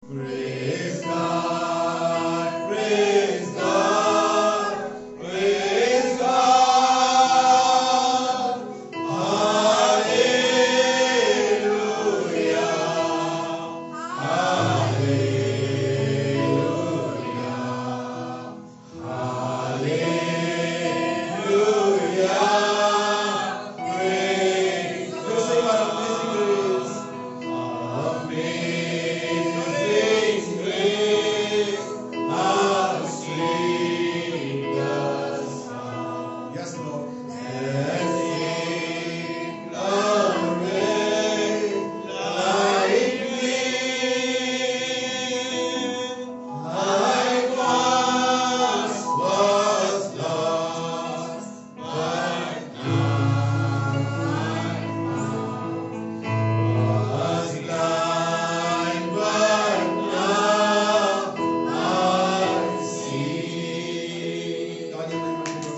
Praise God, praise God, praise God. Hallelujah, hallelujah, hallelujah. Praise. Let's sing about amazing grace. Amazing grace, how sweet the sound. Yes, Lord. That saved a wretch like me. I once was lost, but now I'm found. Was blind, but now I see. God, you make me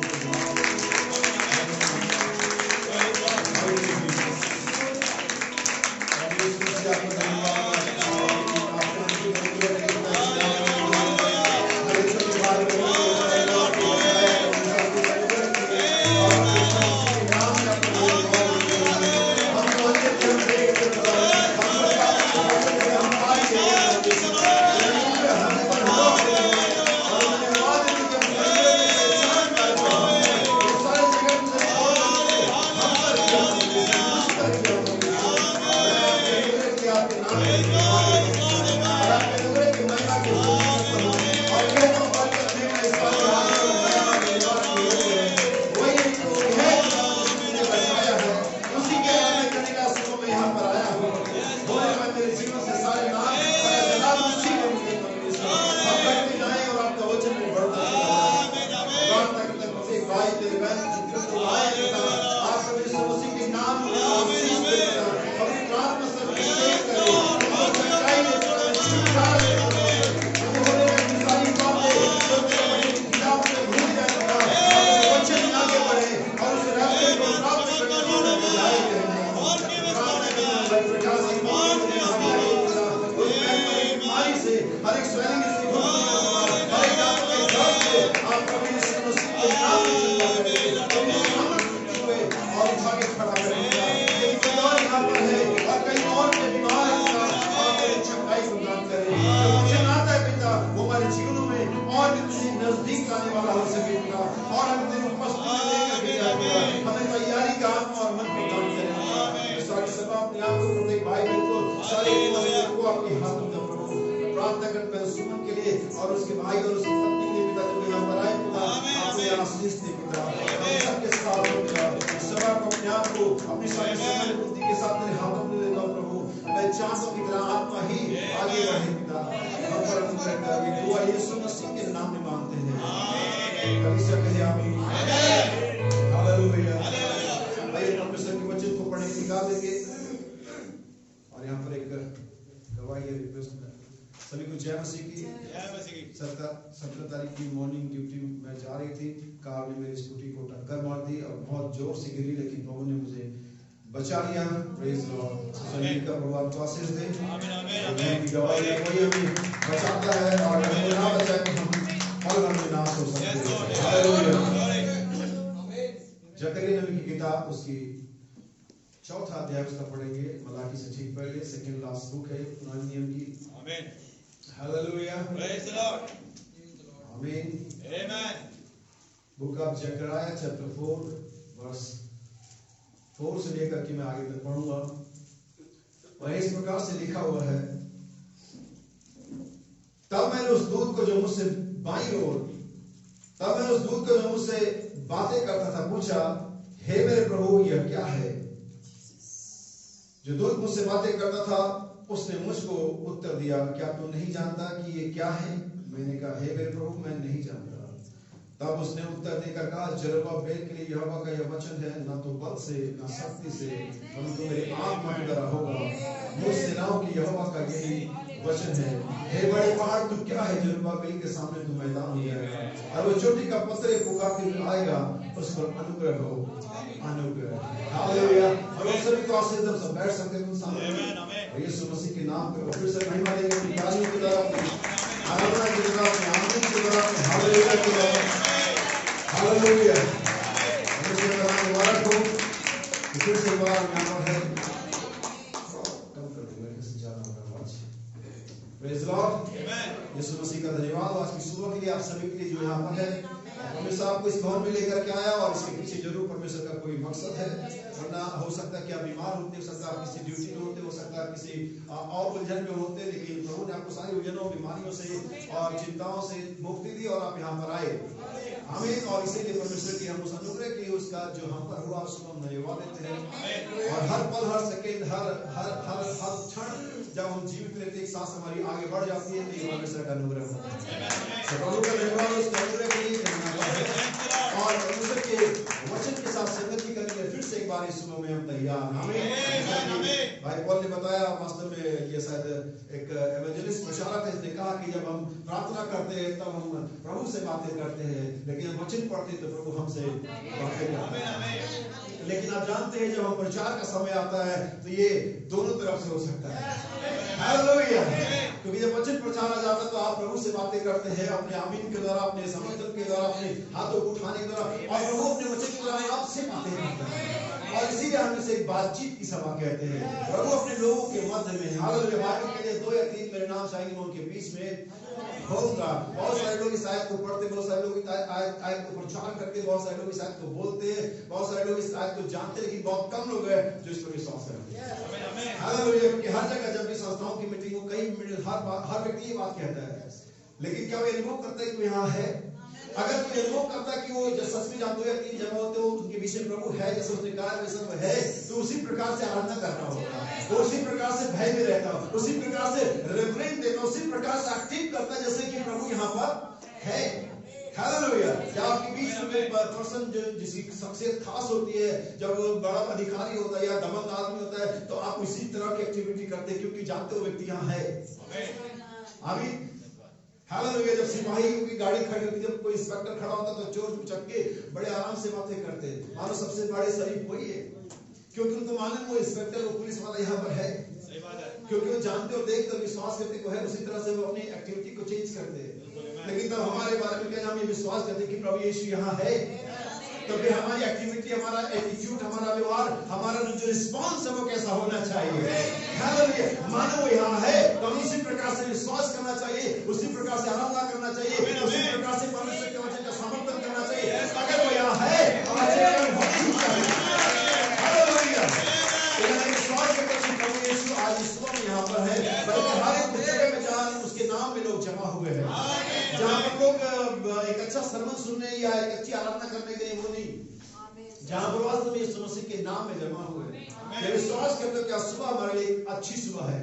बचा लिया। Praise Lord. संगीत का प्रभाव तो आशीष दे। आमीन आमीन आमीन। गवाही है कोई हमें बचाता है और हमें ना बचाए तो हम फल में नाश हो सकते हैं। हालेलुया। जकरिया नबी की किताब उसकी चौथा अध्याय उसका पढ़ेंगे। मलाकी से ठीक पहले सेकंड लास्ट बुक है पुराने नियम की। आमीन। हालेलुया। Praise the lord. आमीन। आमीन। बुक ऑफ जकरिया चैप्टर 4 वर्स 4 से लेकर के मैं आगे तक पढ़ूंगा। वह इस प्रकार से लिखा हुआ है, तब मैंने उस दूत को जो मुझसे बाईं ओर मुझसे बातें करता था पूछा, हे मेरे प्रभु यह क्या है? जो दूत मुझसे बातें करता था उसने मुझको उत्तर दिया, क्या तू नहीं जानता कि ये क्या है? मैंने कहा, हे मेरे प्रभु मैं नहीं जानता। तब उसने उत्तर देकर कहा, जरुब्बाबेल के लिए यहोवा का यह वचन है, न तो बल से न शक्ति से परंतु मेरी आत्मा के द्वारा होगा। मुझ सेनाओं की यहोवा का यही वचन है। हे बड़े पहाड़ तू क्या है? जरुब्बाबेल के सामने तू मैदान हो जाएगा और वो चोटी का पत्थर पुकारते हुए आएगा, उस पर अनुग्रह हो, अनुग्रह। हालेलुया। और उन सभी को आशीष दे। सब बैठ सकते हैं सामने। यीशु मसीह के नाम पे फिर से महिमा देंगे। प्रेज लॉर्ड, यीशु मसीह का धन्यवाद आज की सुबह के लिए, आप सभी के लिए जो यहाँ पर है। परमेश्वर आपको इस भवन में लेकर के आया और इसके पीछे जरूर परमेश्वर का कोई मकसद है। वरना हो सकता है कि आप बीमार होते, हो सकता है आप किसी ड्यूटी में होते, हो सकता है आप किसी और उलझन में होते, लेकिन प्रभु ने आपको सारी उलझनों, बीमारियों से और चिंताओं से मुक्ति दी और आप यहाँ पर आए। आमीन। और इसीलिए परमेश्वर की हम उस अनुग्रह की, उसका जो हम पर हुआ उसको हम धन्यवाद देते हैं। और हर पल, हर सेकेंड, हर क्षण जब हम जीवित रहते, एक सांस हमारी आगे बढ़ जाती है, तो ये परमेश्वर का अनुग्रह होता है। प्रभु का धन्यवाद उस अनुग्रह के लिए और परमेश्वर के वचन के साथ संगति करने के लिए फिर से एक बार इस सुबह में हम तैयार। आमीन। भाई पॉल ने बताया, वास्तव में ये शायद एक एवेंजलिस्ट प्रचारक है, इसने कहा कि जब हम प्रार्थना करते हैं तब हम प्रभु से बातें करते हैं, लेकिन हम वचन पढ़ते हैं तो प्रभु हमसे बातें करते हैं। लेकिन आप जानते हैं जब हम प्रचार का समय आता है तो ये दोनों तरफ से हो सकता है। हालेलुया। क्योंकि जब वचन प्रचारा जाता है तो आप प्रभु से बातें करते हैं अपने आमीन के द्वारा, अपने समर्थन के द्वारा, अपने हाथों को उठाने के द्वारा, और प्रभु अपने वचन के द्वारा आपसे बातें करते हैं। और इसीलिए हम इसे एक बातचीत की सभा कहते हैं। प्रभु अपने लोगों के मध्य में, हालेलुया, बाइबल के लिए 2 या 3 मेरे नाम चाहिए उनके बीच में होगा। बहुत सारे लोग इस आयत को पढ़ते, बहुत सारे लोग आयत को प्रचार करते, बहुत सारे लोग इस आयत को बोलते हैं, बहुत सारे लोग इस आयत को जानते, लेकिन बहुत कम लोग हैं जो इस पर विश्वास करते हैं। हालेलुया। क्योंकि हर जगह जब भी संस्थाओं की मीटिंग हो, कई हर व्यक्ति ये बात कहता है, लेकिन क्या वो अनुभव करता है कि यहाँ है? अगर कोई अनुभव करता है कि वो जब सच में जब 2 या 3 जगह होते हो उनके बीच में प्रभु है, जैसे उसने कहा वैसा वो है, तो उसी प्रकार से आराधना करना होगा, वो उसी प्रकार से भय में रहता हो, उसी प्रकार से रेवरेंस देता, उसी प्रकार से एक्टिव करता है जैसे कि प्रभु यहाँ पर है। हालेलुया। क्या आपके बीच में पर्सन जो जिसकी शख्सियत खास होती है, जब वो बड़ा अधिकारी होता है या दबंग आदमी होता है, तो आप इसी तरह की एक्टिविटी करते हैं क्योंकि जानते हो व्यक्ति यहाँ है। आमीन। हालेलुया। जब सिपाही की गाड़ी खड़ी होती, जब कोई इंस्पेक्टर खड़ा होता तो चोर चक्के बड़े आराम से बातें करते, मानो सबसे बड़े शरीफ वही है, क्योंकि उनको मालूम वो इंस्पेक्टर, वो पुलिस वाला यहाँ पर है। क्योंकि वो जानते और देखते और विश्वास करते को है, उसी तरह से वो अपनी एक्टिविटी को चेंज करते हैं। लेकिन तब हमारे बारे में क्या, हम ये विश्वास करते कि प्रभु यीशु यहाँ है, तो फिर हमारी एक्टिविटी, हमारा एटीट्यूड, हमारा व्यवहार, हमारा जो रिस्पांस है वो कैसा होना चाहिए। हालेलुया। मानो वो यहाँ है तो हम उसी प्रकार से विश्वास करना चाहिए, उसी प्रकार से आराधना करना चाहिए, उसी प्रकार से परमेश्वर के वचन का समर्थन करना चाहिए। अगर वो यहाँ है तो हालेलुया। विश्वास करते हैं प्रभु यीशु आज इस समय यहाँ पर है, बल्कि हर एक जगह में जहाँ उसके नाम में लोग जमा हुए हैं, जहाँ पर लोग एक अच्छा सरमन सुनने या एक अच्छी आराधना करने के लिए वो नहीं, जहाँ पर वास्तव में यीशु मसीह के नाम में जमा हुए हैं। मैं विश्वास करता हूँ कि आज सुबह हमारे लिए अच्छी सुबह है।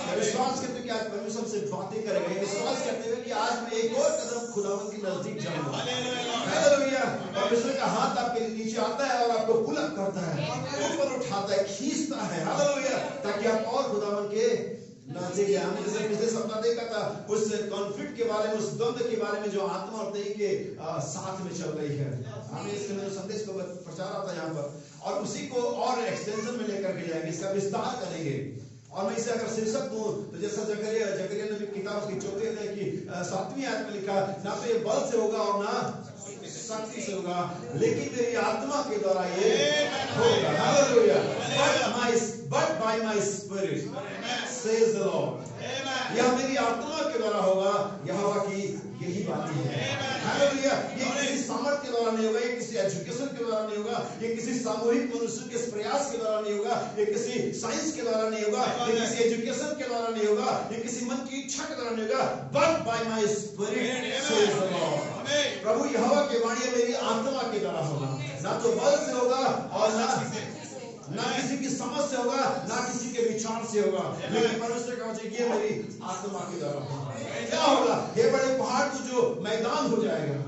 मैं विश्वास करता हूँ कि आज परमेश्वर से बातें करेंगे। विश्वास करते हुए कि आज मैं एक और कदम खुदावंद के नजदीक जाऊंगा। हालेलुया। परमेश्वर का हाथ आपके नीचे आता है और आपको पुल अप करता है, ऊपर उठाता है, खींचता है। हालेलुया। ताकि आप और खुदावंद के नजदीक जाएं। हमने जैसे पिछले सप्ताह देखा था उस कॉन्फ्लिक्ट के बारे में, उस द्वंद्व के बारे में जो आत्मा और देह के साथ में चल रही है। हमने इसके संदेश को प्रचारा था यहाँ पर, और उसी को और एक्सटेंशन में लेकर के जाएंगे, इसका विस्तार करेंगे। और मैं इसे अगर शीर्षक दूं तो जैसा जकरिया ने किताब की 4वीं अध्याय की 7वीं आयत में लिखा, ना तो ये बल से होगा और ना शक्ति से होगा, लेकिन मेरी आत्मा के द्वारा ये होगा। Hallelujah. But by my spirit says the Lord. यह मेरी आत्मा के द्वारा होगा, यहोवा की यही बातें हैं। हालेलुया। ये किसी सामर्थ के द्वारा नहीं होगा, ये किसी एजुकेशन के द्वारा नहीं होगा, ये किसी सामूहिक मनुष्य के प्रयास के द्वारा नहीं होगा, ये किसी साइंस के द्वारा नहीं होगा, ये किसी एजुकेशन के द्वारा नहीं होगा, ये किसी मन की इच्छा के द्वारा नहीं होगा। But by my spirit says the Lord. प्रभु यहोवा की वाणी मेरी आत्मा के द्वारा होगा, ना तो बल से होगा और ना किसी की समझ से होगा, ना किसी के विचार से होगा, लेकिन परमेश्वर का वचन ये मेरी आत्मा के द्वारा होगा। क्या होगा? ये बड़े पहाड़ को जो मैदान हो जाएगा,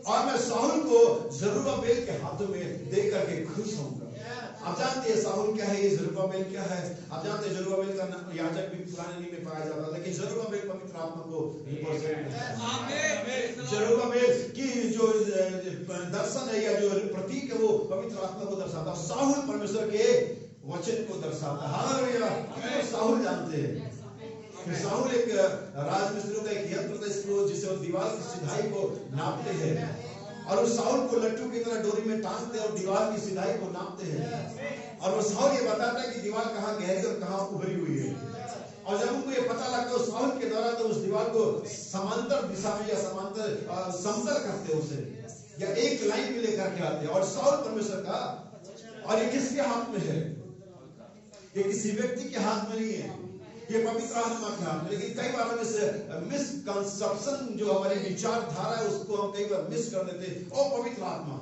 और मैं शाऊल को जरुब्बाबेल के हाथों में दे करके खुश होऊंगा। आप जानते हैं शाऊल क्या है, ये जरुब्बाबेल क्या है? आप जानते हैं जरुब्बाबेल का याजक भी पुराने नियम में पाया जाता है, लेकिन जरुब्बाबेल पवित्र आत्मा को रिप्रेजेंट करता है। जरुब्बाबेल की जो दर्शन है या जो प्रतीक है वो पवित्र आत्मा को दर्शाता है। शाऊल परमेश्वर के वचन को दर्शाता है। हालेलुया। शाऊल जानते हैं कि शाऊल एक राजमिस्त्रियों का एक यंत्र था इसको, जिसे वो दीवार की सिधाई को नापते हैं, और उस शाऊल को लट्टू की तरह डोरी में टांगते हैं और दीवार की सिधाई को नापते हैं, और वो शाऊल ये बताता है कि दीवार कहाँ गहरी और कहाँ उभरी हुई है। और जब उनको ये पता लगता है, शाऊल के द्वारा तो उस दीवार को समांतर दिशा में या समांतर समतल करते उसे, या एक लाइन में लेकर के आते। और शाऊल परमेश्वर का, और ये किसके हाथ में है? ये किसी व्यक्ति के हाथ में नहीं है, ये पवित्र आत्मा के हाथ में। लेकिन कई बार हम इस मिसकंसेप्शन जो हमारी विचारधारा है उसको हम कई बार मिस कर देते, ओ पवित्र आत्मा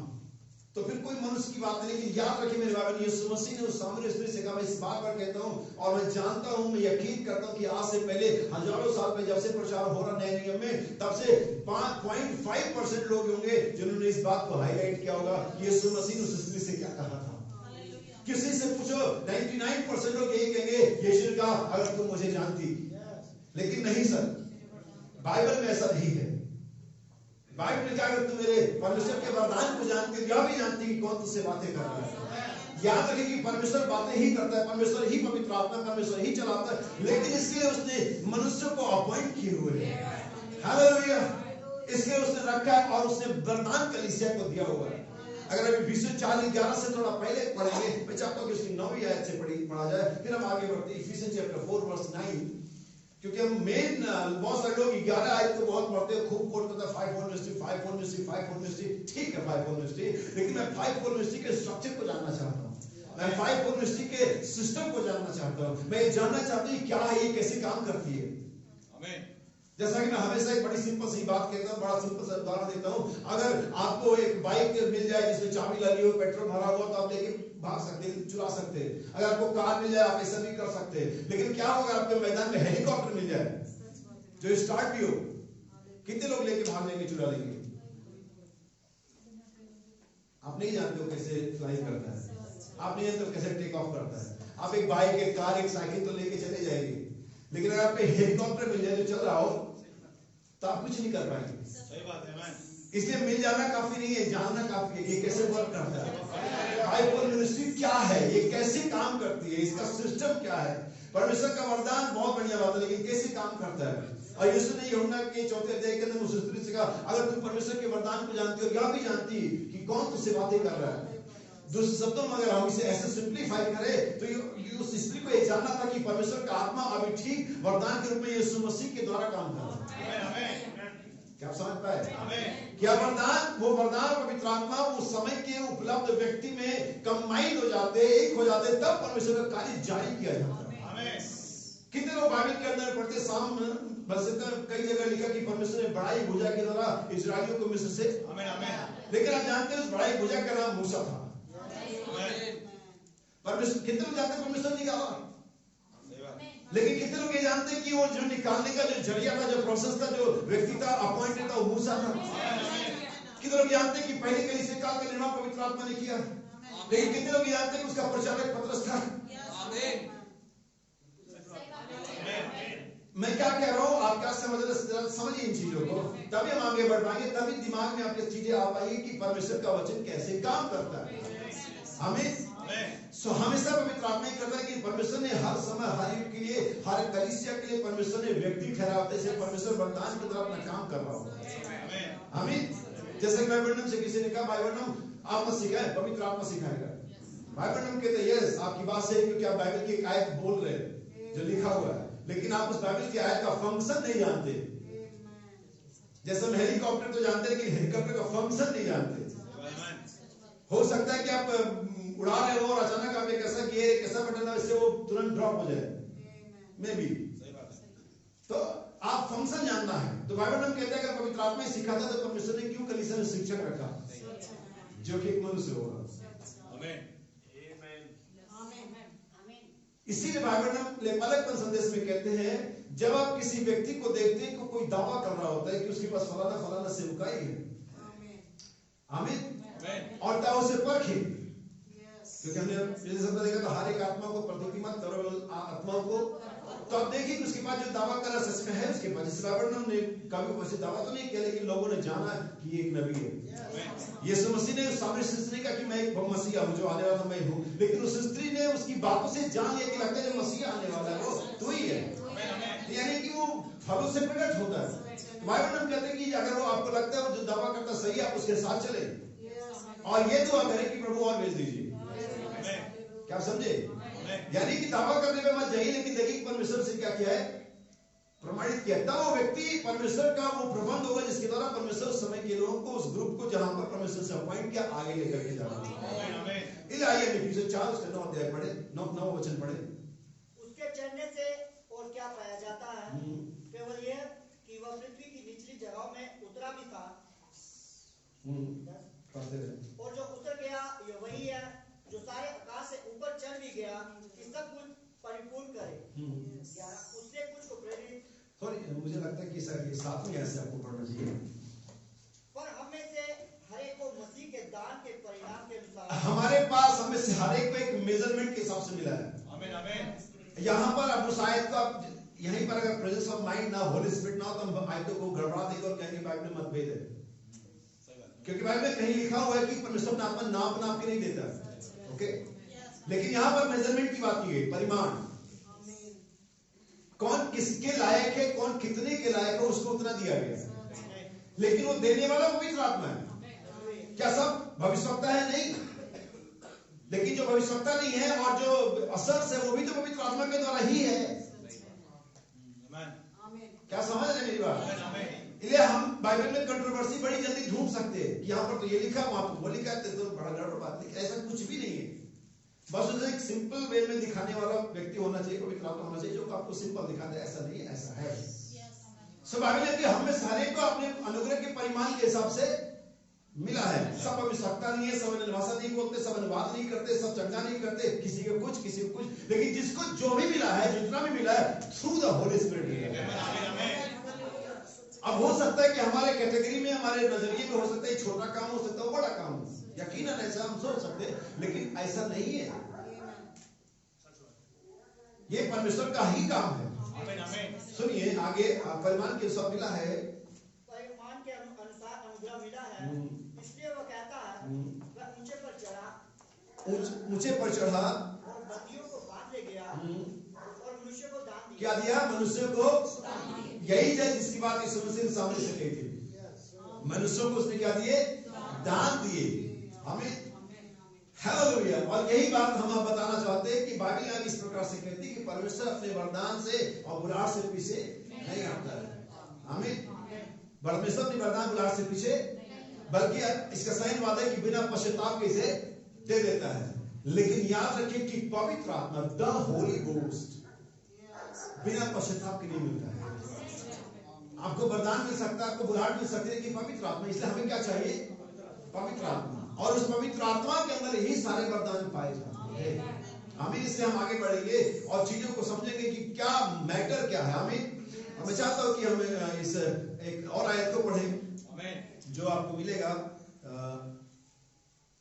तो फिर कोई मनुष्य की बात नहीं। लेकिन याद रखिए मेरे बाबा, यीशु मसीह ने उस सामने स्त्री से कहा, मैं इस बात पर कहता हूँ और मैं जानता हूँ, मैं यकीन करता हूँ कि आज से पहले हजारों साल में जब से प्रचार हो रहा नए नियम में, तब से 5.5% लोग होंगे जिन्होंने इस बात को हाईलाइट किया होगा कि यीशु मसीह ने उस स्त्री से क्या कहा था। किसी से पूछो 99% लोग यही कहेंगे, यीशु ने कहा अगर तुम मुझे जानती। लेकिन नहीं सर, बाइबल में ऐसा नहीं है। बाइबल में क्या, अगर तुम मेरे परमेश्वर के वरदान को जानती, यह भी जानती कि कौन तुझसे बातें कर रहा है। याद रखिए कि परमेश्वर बातें ही करता है, परमेश्वर ही पवित्र आत्मा, परमेश्वर ही चलाता है। लेकिन इसलिए उसने मनुष्य को अपॉइंट किए हुए हैं, हालेलुया, इसलिए उसने रखा है और उसने वरदान कलीसिया को दिया हुआ है। अगर अभी 20:4-11 से थोड़ा पहले पढ़ेंगे, मैं चाहता हूं कि उसकी 9वीं आयत से पढ़ा जाए, फिर हम आगे बढ़ते हैं। इफिसियंस चैप्टर 4:9, क्योंकि हम मेन बहुत सारे लोग 11 आयत को बहुत पढ़ते हैं, खूब कोट करते हैं, 5-4 मिनिस्ट्री, 5-4 मिनिस्ट्री, 5-4 मिनिस्ट्री। ठीक है 5-4 मिनिस्ट्री, लेकिन मैं 5-4 मिनिस्ट्री के स्ट्रक्चर को जानना चाहता हूं। मैं 5-4 मिनिस्ट्री के सिस्टम को जानना चाहता हूं। मैं ये जानना चाहता हूं क्या है, ये कैसे काम करती है। आमीन। जैसा कि मैं हमेशा एक बड़ी सिंपल सी बात कहता हूँ, बड़ा सिंपल सा उदाहरण देता हूँ। अगर आपको एक बाइक मिल जाए जिसमें चाबी लगी हो, पेट्रोल भरा हुआ, तो आप लेके भाग सकते हैं, चुरा सकते हैं। अगर आपको कार मिल जाए, आप ऐसा भी कर सकते हैं। लेकिन क्या होगा आपके मैदान में हेलीकॉप्टर मिल जाए जो स्टार्ट भी हो, कितने लोग लेके भाग लेंगे, चुरा लेंगे? आप नहीं जानते हो कैसे फ्लाई करता है, आप नहीं जानते हो कैसे टेक ऑफ करता है। आप एक बाइक, एक कार, एक साइकिल तो लेके चले जाएंगे, लेकिन अगर आपको हेलीकॉप्टर मिल जाए जो चल रहा हो, तो आप कुछ नहीं कर पाएंगे। सही बात है। इसलिए मिल जाना काफी नहीं है, जानना काफी है, ये कैसे वर्क करता है। 5-4 मिनिस्ट्री क्या है, ये कैसे काम करती है, इसका सिस्टम क्या है। परमेश्वर का वरदान बहुत बढ़िया बात है, लेकिन कैसे काम करता है। और यीशु ने यूहन्ना के 4 अध्याय के अंदर उस स्त्री से कहा, अगर तुम परमेश्वर के वरदान को जानती हो, यह भी जानती कि कौन तुझसे बातें कर रहा है। दूसरे शब्दों में अगर हम इसे ऐसे सिंप्लीफाई करें तो उस स्त्री को यह जानना था कि परमेश्वर का आत्मा अभी ठीक वरदान के रूप में यीशु मसीह के द्वारा काम कर रहा है। क्या आप समझ पाए? क्या वरदान, वो वरदान पवित्र आत्मा उस समय के उपलब्ध व्यक्ति में कंबाइन हो जाते, एक हो जाते, तब परमेश्वर का कार्य जारी किया जाता है। कितने लोग बाइबल के अंदर पढ़ते, साम कई जगह लिखा कि परमेश्वर ने बड़ाई भुजा के द्वारा इजरायलियों को मिस्र से, लेकिन आप जानते हैं उस बड़ाई भुजा का नाम मूसा था। परमेश्वर, कितने लोग जानते हैं परमेश्वर निकाला, लेकिन कितने लोग ये जानते हैं कि वो जो निकालने का जो जरिया था, जो प्रोसेस था, जो व्यक्ति था, अपॉइंटेड था, वो मूसा था। कितने लोग जानते हैं कि पहले कलीसिया काल का निर्माण पवित्र आत्मा ने किया, लेकिन कितने लोग जानते हैं कि उसका प्रचारक पतरस था। मैं क्या कह रहा हूं, आप क्या समझिए इन चीजों को, तभी हम आगे बढ़ पाएंगे, तभी दिमाग में आपके चीजें आ पाएंगी कि परमेश्वर का वचन कैसे काम करता है। हमें हमेशा पवित्र आत्मा ही करता है कि परमेश्वर ने हर समय, हर युग के लिए, हर कलीसिया के लिए परमेश्वर ने व्यक्ति ठहरा होते हैं, परमेश्वर वरदान की तरह अपना काम कर रहा होता है। हमें जैसे भाईवर्णम से किसी ने कहा, भाईवर्णम आप मत सिखाए, पवित्र आत्मा सिखाएगा। भाईवर्णम कहते हैं यस, आपकी बात सही, क्योंकि आप बाइबल की एक आयत बोल रहे हैं जो लिखा हुआ है, लेकिन आप उस बाइबल की आयत का फंक्शन नहीं जानते। जैसे हम हेलीकॉप्टर तो जानते हैं, लेकिन हेलीकॉप्टर का फंक्शन नहीं जानते। हो सकता है कि आप उड़ा रहे हो और अचानक आप एक ऐसा गियर, एक ऐसा बटन है, इससे वो तुरंत ड्रॉप हो जाए, मे बी। तो आप फंक्शन जानना है। तो बाइबल में कहता है कि पवित्र आत्मा ही सिखाता, तो परमेश्वर ने क्यों कलीसिया में शिक्षक रखा जो कि एक मनुष्य होगा। इसीलिए बाइबल में पलटन संदेश में कहते हैं, जब आप किसी व्यक्ति को देखते हैं कि कोई दावा कर रहा होता है कि उसके पास फलाना फलाना सेवकाई है, आमीन, और ताऊ से परखें, क्योंकि हमने जैसे शब्द देखा था, हर एक आत्मा को प्रतीति मत करो आत्मा को, तो आप देखिए कि उसके पास जो दावा कर रहा सच में है उसके पास। जिस बाइबल ने कभी वैसे दावा तो नहीं किया, लेकिन लोगों ने जाना कि एक नबी है। यीशु मसीह ने सामने स्त्री ने कहा कि मैं एक मसीहा हूं, जो आने वाला मैं हूं, लेकिन उस स्त्री ने उसकी बातों से जान लिया कि लगता है जो मसीहा आने वाला है वो तू ही है, यानी कि वो फलों से प्रकट होता है। बाइबल में कहते हैं कि अगर वो आपको लगता है वो जो दावा करता सही है, आप उसके साथ चले और ये दुआ करें कि प्रभु और भेज दीजिए। क्या आप समझे? यानी कि दावा करने में मत जाइए, लेकिन देखिए परमेश्वर से क्या किया है, प्रमाणित प्रमाणित किया, तब वो व्यक्ति परमेश्वर का वो प्रबंध होगा जिसके द्वारा परमेश्वर उस समय के लोगों को, उस ग्रुप को जहां पर परमेश्वर से अपॉइंट किया, आगे लेकर के जाना। इसलिए आइए इफिसियों 4 उसका 9 अध्याय पढ़े, 9 वचन पढ़े। उसके चढ़ने से और क्या पाया जाता है, केवल यह कि वह पृथ्वी की निचली जगहों में उतरा भी था। और जो उतर गया यह वही है जो सारे आकाश से ऊपर चढ़ भी गया कि सब कुछ परिपूर्ण करे। 11 उसने कुछ को प्रेरित, सॉरी मुझे लगता है कि सर ये 7वें ऐसे आपको पढ़ना चाहिए। पर हम में से हर एक को मसीह के दान के परिणाम के अनुसार, हमारे पास हम में से हर एक को एक मेजरमेंट के हिसाब से मिला है। आमीन आमीन। यहाँ पर अब उस आयत को आप यहीं पर अगर प्रेजेंस ऑफ माइंड ना, होली स्पिरिट ना हो, तो हम आयतों को गड़बड़ा देंगे और कहेंगे बाइबल में मतभेद है, क्योंकि बाइबल में कहीं लिखा हुआ है कि परमेश्वर ने आत्मा नाप के नहीं देता। ओके, लेकिन यहाँ पर मेजरमेंट की बात की गई, परिमाण, कौन किसके लायक है, कौन कितने के लायक है, उसको उतना दिया गया। लेकिन वो देने वाला पवित्र आत्मा है। क्या सब भविष्यवक्ता है? नहीं, लेकिन जो भविष्यवक्ता नहीं है और जो असर से, वो भी तो पवित्र आत्मा के द्वारा ही है। क्या समझ रहे मेरी बात? इसलिए हम बाइबल में कंट्रोवर्सी बड़ी जल्दी ढूंढ सकते हैं, यहाँ पर तो ये लिखा, वहां पर वो लिखा है, तो बड़ा गड़बड़ बात है। ऐसा कुछ भी नहीं है, बस उसे एक सिंपल वे में दिखाने वाला व्यक्ति होना चाहिए, पवित्र आत्मा होना चाहिए, जो आपको सिंपल दिखाता है। ऐसा नहीं है, ऐसा है। सो बाइबल है कि हमें सारे को अपने अनुग्रह के परिमाण के हिसाब से मिला है। सब आवश्यकता नहीं है, सब भाषा नहीं बोलते, सब अनुवाद नहीं करते, सब चंगा नहीं करते, किसी को कुछ, किसी को कुछ, लेकिन जिसको जो भी मिला है, जितना भी मिला है, थ्रू द होली स्पिरिट। अब हो सकता है कि हमारे कैटेगरी में, हमारे नजरिए में हो सकता है छोटा काम, हो सकता है बड़ा काम, यकीनन ऐसा हम सोच सकते हैं, लेकिन ऐसा नहीं है। ये परमेश्वर का ही काम है। सुनिए आगे, परिमाण के सब मिला है, परिमाण के अनुसार अनुग्रह मिला है, इसलिए वह कहता है वह ऊंचे पर चढ़ा, ऊंचे पर चढ़ा और बंदियों को बांध ले गया और मनुष्य को दान दिया। क्या दिया? मनुष्य को। यही है जिसकी बात यीशु मसीह ने सामने से कही थी। मनुष्यों को उसने क्या दिए? दान दिए। हमें हालेलुया। और यही बात हम आप बताना चाहते हैं कि बाइबल इस प्रकार से कहती है कि परमेश्वर अपने वरदान से और बुलार से पीछे नहीं हटता है। हमें परमेश्वर अपने वरदान बुलार से पीछे, बल्कि इसका सही वादा है कि बिना पश्चाताप के इसे दे देता है। लेकिन याद रखिए कि पवित्र आत्मा, द होली गोस्ट, बिना पश्चाताप के नहीं मिलता है। आपको वरदान मिल सकता है, आपको बुलाहट मिल सकती है, लेकिन पवित्र आत्मा, इसलिए हमें क्या चाहिए? पवित्र आत्मा। और उस पवित्र आत्मा के अंदर ही सारे वरदान पाए जाते हैं। हमें इससे हम आगे बढ़ेंगे और चीजों को समझेंगे कि क्या मैटर क्या है। मैं चाहता हूं कि हम इस एक और आयत को पढ़ें जो आपको मिलेगा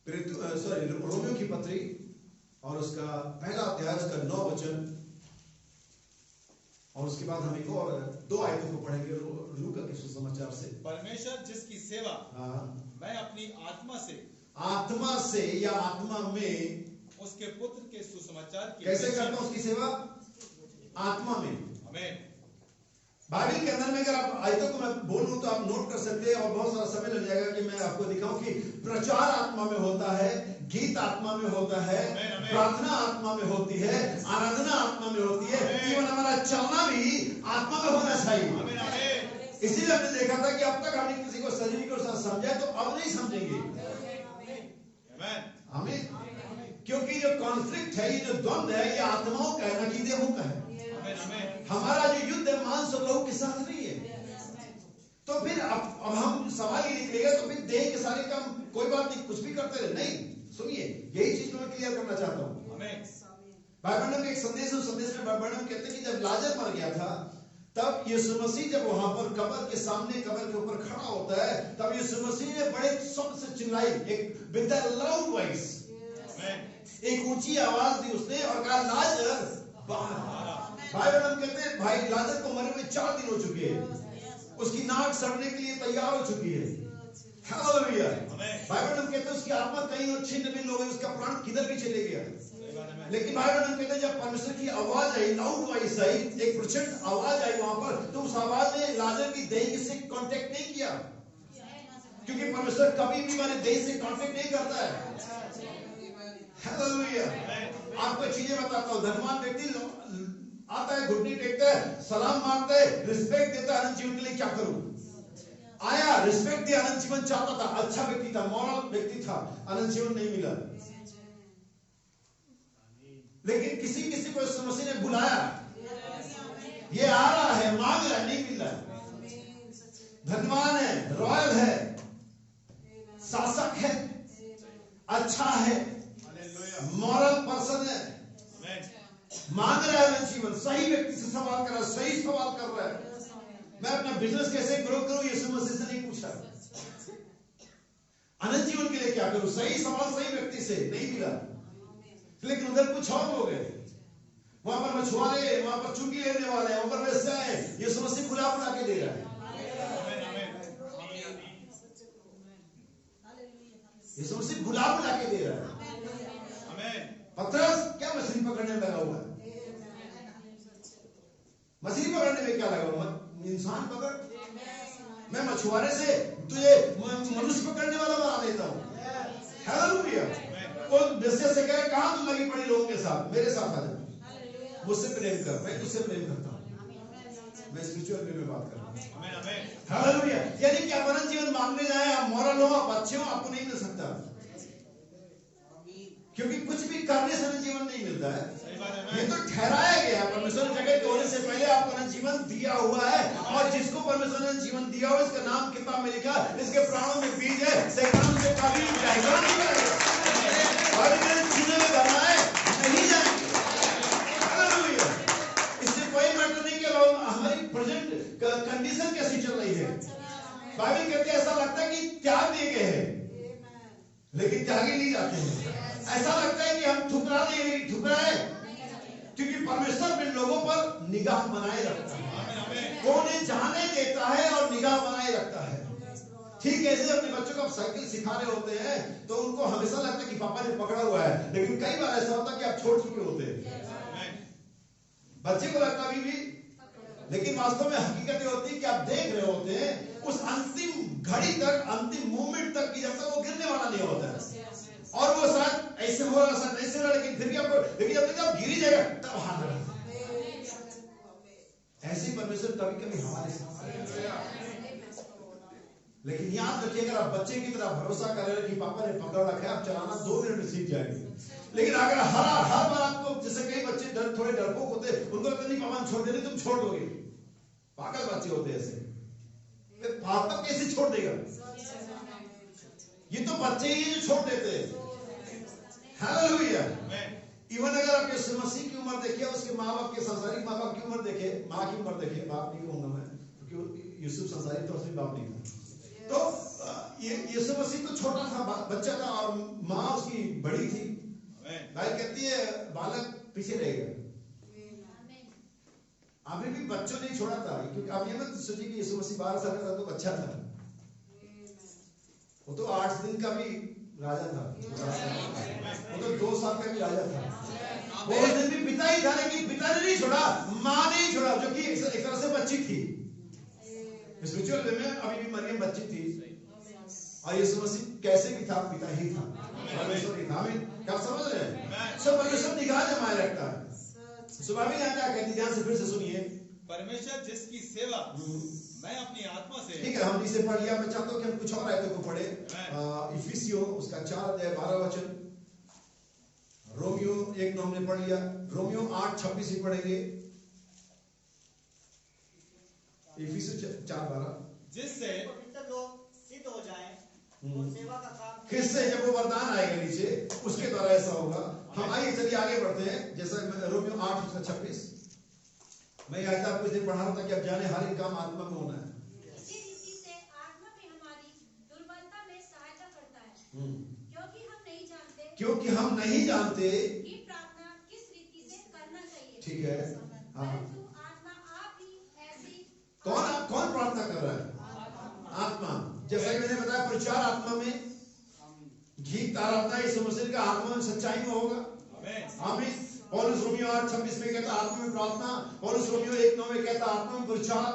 रोमियो की पत्री और उसका पहला अध्याय, उसका 9 वचन, और उसके बाद हम एक और 2 आयतों को पढ़ेंगे लूका के सुसमाचार से। परमेश्वर जिसकी सेवा मैं अपनी आत्मा से या आत्मा में उसके पुत्र के सुसमाचार की कैसे करता हूं उसकी सेवा? आत्मा में। आमीन। बाइबल के अंदर में अगर आप आयतों को मैं बोलूं तो आप नोट कर सकते हैं, और बहुत सारा समय लग जाएगा कि मैं आपको दिखाऊं कि प्रचार आत्मा में होता है, गीत आत्मा में होता है, प्रार्थना आत्मा में होती है, आराधना आत्मा में होती है, इवन हमारा चलना भी आत्मा में होना चाहिए। इसीलिए हमने देखा था कि अब तक हमने किसी को शरीर के साथ समझा, तो अब नहीं समझेंगे। हमें क्योंकि जो कॉन्फ्लिक्ट है, ये जो द्वंद है, ये आत्माओं का है, न कि देहों का है। हमारा जो युद्ध है मांस और लहू के साथ नहीं है। तो फिर अब हम सवाल ही निकलेगा, तो फिर देह के सारे काम, कोई बात नहीं, कुछ भी करते रहे, नहीं। सुनिए, यही चीज मैं क्लियर करना चाहता हूं। बाइबल में एक संदेश, उस संदेश में बाइबल में कहते हैं कि जब लाजर मर गया था, तब यीशु मसीह जब वहां पर कब्र के सामने, कब्र के ऊपर खड़ा होता है, तब यीशु मसीह ने बड़े शब्द से चिल्लाई, एक विद अ लाउड वॉइस, एक ऊंची आवाज दी उसने और कहा, लाजर बाहर। बाइबल हम कहते हैं भाई लाजर को मरे हुए 4 दिन हो चुके हैं, उसकी नाक सड़ने के लिए तैयार हो चुकी है। हालेलुया। बाइबल हम कहते हैं उसकी आत्मा कहीं और छिन्न भिन्न हो गई, उसका प्राण किधर भी चले गया। लेकिन बाइबल हम कहते हैं जब परमेश्वर की आवाज आई, लाउड वॉइस आई, एक प्रचंड आवाज आई वहां पर, तो उस आवाज ने लाजर की देह से कांटेक्ट नहीं किया, क्योंकि परमेश्वर कभी भी हमारे देह से कांटेक्ट नहीं करता है। हालेलुया। आपको चीजें बताता हूं, धनवान व्यक्ति आता है, घुटनी टेकता है, सलाम मारता है, रिस्पेक्ट देता है, अनंत जीवन के लिए क्या करूं? आया, रिस्पेक्ट दिया, अनंत जीवन चाहता था, अच्छा व्यक्ति था, मॉरल व्यक्ति था, अनंत जीवन नहीं मिला। लेकिन किसी किसी को यीशु मसीह ने बुलाया, ये आ रहा है, मांग रहा है, नहीं मिल रहा है। धनवान है, रॉयल है, शासक है, अच्छा है, मॉरल पर्सन है, मांग रहा है जीवन, सही व्यक्ति से सवाल कर रहा है, सही सवाल कर रहा है। मैं अपना बिजनेस कैसे ग्रो करूं, यीशु मसीह से नहीं पूछा। अनंत जीवन के लिए क्या करूं, सही सवाल सही व्यक्ति से नहीं मिला। लेकिन उधर कुछ और लोग हैं, वहां पर मछुआरे, वहां पर चुंगी लेने वाले, वहां पर वैसे है, यीशु मसीह बुला बुला के दे रहा है। यीशु मसीह बुला बुला के दे रहा है। पतरस क्या मछली पकड़ने में लगा हुआ है? मछली पकड़ने में क्या लगा हुआ? इंसान पकड़, मैं मछुआरे से तुझे मनुष्य पकड़ने वाला बना देता हूं। हालेलुया। वो दस्ते से कहे, कहां तू लगी पड़ी लोगों के साथ, मेरे साथ आ जा, मुझसे प्रेम कर, मैं तुझसे प्रेम करता हूं। मैं स्पिरिचुअल वे में बात कर रहा हूं। हालेलुया। यानी कि आप अनंत जीवन मांगने जाए, आप मॉरल हो, आप अच्छे हो, आपको नहीं मिल सकता, क्योंकि कुछ भी करने से अनंत जीवन नहीं मिलता है। ये तो ठहराया गया, परमेश्वर ने जगत के होने से पहले आपको अनंत जीवन दिया हुआ है, और जिसको परमेश्वर ने जीवन दिया हुआ, इसका नाम किताब में लिखा, इसके प्राणों में बीज है, शैतान उसे कभी जाएगा नहीं करेगा, और मेरे चुने में बनाए नहीं जाएंगे। हालेलुया। इससे कोई मैटर नहीं कि हमारी प्रेजेंट कंडीशन कैसी चल रही है। बाइबल कहते हैं ऐसा लगता है कि त्याग दिए गए हैं, लेकिन त्यागे नहीं जाते हैं। ऐसा लगता है कि हम ठुकरा नहीं, लेकिन ठुकराए, क्योंकि परमेश्वर अपने लोगों पर निगाह बनाए रखता है। वो उन्हें जाने देता है और निगाह बनाए रखता है। ठीक है, जैसे अपने बच्चों को आप साइकिल सिखा रहे होते हैं, तो उनको हमेशा लगता है कि पापा ने पकड़ा हुआ है, लेकिन कई बार ऐसा होता है कि आप छोड़ चुके होते हैं। बच्चे को लगता अभी भी, लेकिन वास्तव में हकीकत होती है कि आप देख रहे होते हैं उस अंतिम घड़ी तक, अंतिम मोमेंट तक, कि जब तक वो गिरने वाला नहीं होता है, और वो शायद ऐसे हो रहा, शायद ऐसे हो रहा, लेकिन फिर भी आपको, लेकिन जब तक गिरी जाएगा तब हाथ लगा। ऐसे परमेश्वर कभी कभी हमारे साथ, लेकिन याद रखिए, अगर आप बच्चे की तरह भरोसा कर रहे हैं कि पापा ने पकड़ रखा है, आप चलाना 2 मिनट में सीख जाएंगे। लेकिन अगर हर बार आपको, जैसे कई बच्चे थोड़े डरपोक होते, उनको लगता नहीं पापा छोड़ देने, तुम छोड़ दोगे, पागल बच्चे होते ऐसे, पापा कैसे छोड़ देगा? ये तो बच्चे ही जो छोड़ देते हैं। हालेलुया। इवन अगर आप यीशु मसीह की उम्र देखिए, उसके माँ बाप के, संसारिक माँ बाप की उम्र देखे, माँ की उम्र देखे, बाप नहीं कहूंगा मैं, क्योंकि यूसुफ संसारिक तो उसमें बाप नहीं था। तो ये यीशु मसीह तो छोटा था, बच्चा था, और माँ उसकी बड़ी थी। भाई कहती है बालक पीछे रहेगा। अभी भी बच्चों ने छोड़ा था, क्योंकि आप ये मत सोचिए कि यीशु मसीह 12 साल का था तो बच्चा था। वो तो 8 दिन का भी राजा था, वो तो 2 साल का भी राजा था। वो उस दिन भी पिता ही था, लेकिन पिता ने नहीं छोड़ा, माँ ने ही छोड़ा, जो कि एक तरह से बच्ची थी। स्पिरिचुअल वे में अभी भी मरियम बच्ची थी, और यीशु मसीह कैसे भी था, पिता ही था, परमेश्वर ही था। आमीन। क्या समझ रहे हैं? सब परमेश्वर निगाह जमाए रखता है। सुबह भी क्या कहती, ध्यान से फिर से सुनिए। परमेश्वर जिसकी सेवा मैं अपनी आत्मा से, ठीक है, हम इसे पढ़ लिया। मैं चाहता हूँ कि हम कुछ और आयतों को पढ़े। इफिसियों उसका 4:12 रोमियो 1:9 हमने पढ़ लिया, रोमियो 8:26 ही पढ़ेंगे। इफिसियों 4:12, जिससे लोग सिद्ध हो जाएं और सेवा का काम, किससे? जब वो वरदान आएगा नीचे, उसके द्वारा ऐसा होगा। हम आइए चलिए आगे बढ़ते हैं। जैसा रोमियो 8:26, मैं यह आपको इसे पढ़ा रहा था कि आप जाने हर एक काम आत्मा में होना है। इसी रीति से आत्मा भी हमारी दुर्बलता में सहायता करता है, क्योंकि हम नहीं जानते कि प्रार्थना किस रीति से करना चाहिए। ठीक है, हाँ। परंतु आत्मा आप ही ऐसी, कौन प्रार्थना कर रहा है? आत्मा। जैसा कि मैंने बताया, प्रचार आत्मा में, घी तारातना यीशु मसीह का आत्मा में, सच्चाई में होगा। आमीन। पौलुस रोमियो 8:26 में कहता आत्मा में प्रार्थना, पौलुस रोमियो 1:9 में कहता आत्मा में प्रचार।